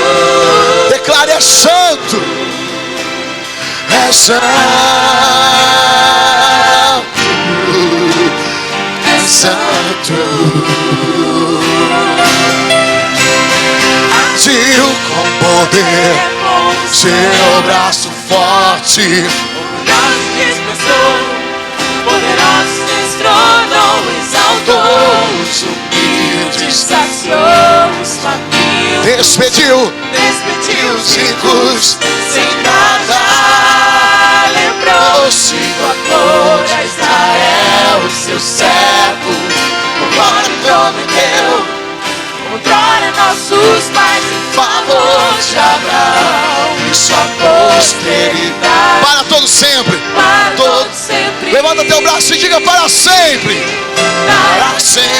declare, é santo, é santo, é santo. Agiu com poder, seu braço forte, nós dispersou, poderoso destronou, exaltou os humildes, saciou os famintos, despediu despediu os ricos, sem nada, lembrou-se do amor a Israel, seu servo, agora prometeu, outrora nossos pais em favor de Abraão e sua posteridade, para todo sempre. para todo sempre. Levanta teu braço e diga para sempre. Para sempre.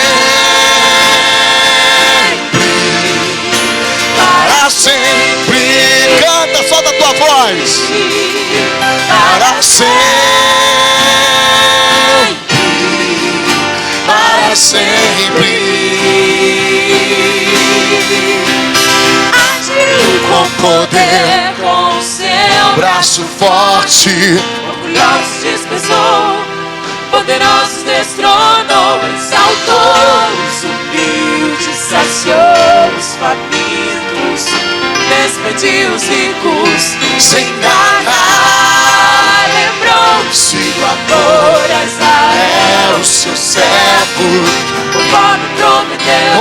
Para sempre. Canta, solta a tua voz. Para sempre. Para sempre. Agiu com poder, com seu Braço forte. orgulhosos desprezou, poderosos destronou, exaltou os humildes, saciou os famintos, despediu os ricos, sem nada, lembrou-se do amor a Israel, seu servo, conforme prometeu,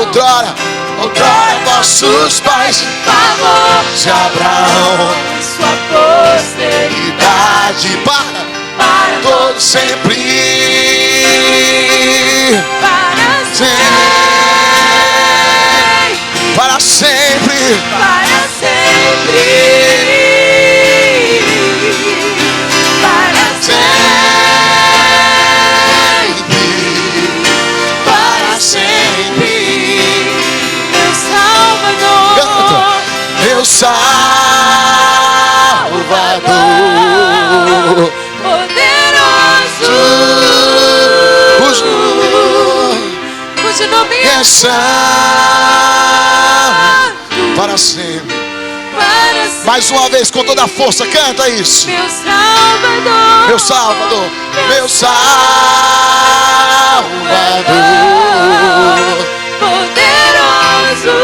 Outrora nossos pais, favor de Abraão, e sua posteridade, idade para para todo sempre. para sempre, Para sempre. para sempre, para sempre, para sempre, meu Salvador, Meu Salvador, poderoso, cujo nome é santo para sempre. para sempre. Mais uma vez, com toda a força, canta isso. Meu Salvador, Meu Salvador, meu Salvador, poderoso,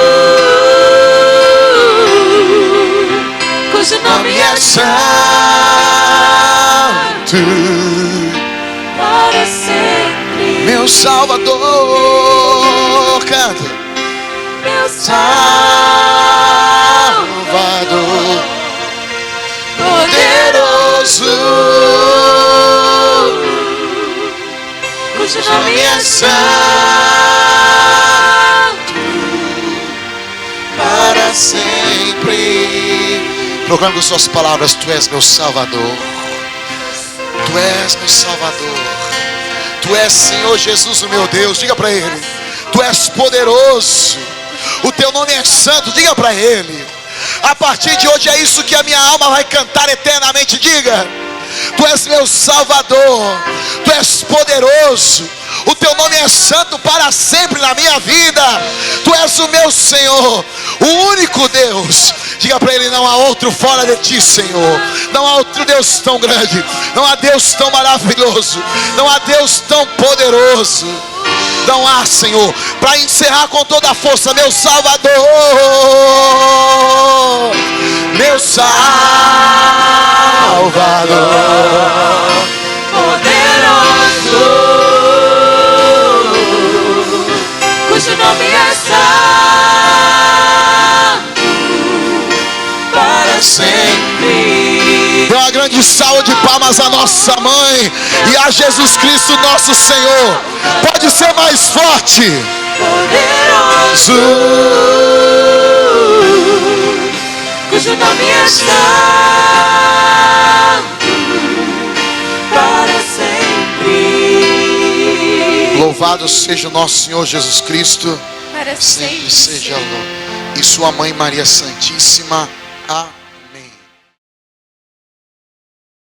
cujo nome é santo para sempre. meu Salvador, canta. Meu Salvador, poderoso, cujo nome é santo para sempre. Proclame com suas palavras: Tu és meu Salvador, Tu és meu Salvador, Tu és Senhor Jesus, o meu Deus. Diga para Ele: Tu és poderoso, o Teu nome é santo. Diga para Ele: a partir de hoje é isso que a minha alma vai cantar eternamente. Diga: Tu és meu Salvador, Tu és poderoso, O teu nome é santo para sempre na minha vida. Tu és o meu Senhor, o único Deus. Diga para ele: não há outro fora de ti, Senhor. Não há outro Deus tão grande, não há Deus tão maravilhoso, não há Deus tão poderoso. Não há, Senhor. Para encerrar com toda a força, meu Salvador, meu Salvador, poderoso, cujo nome é santo para sempre. Dê uma grande salva de palmas à nossa mãe e a Jesus Cristo nosso Senhor. Pode ser mais forte. Poderoso, cujo nome é santo para sempre. Louvado seja o nosso Senhor Jesus Cristo. Para Sempre seja louvado. E sua mãe Maria Santíssima. Amém.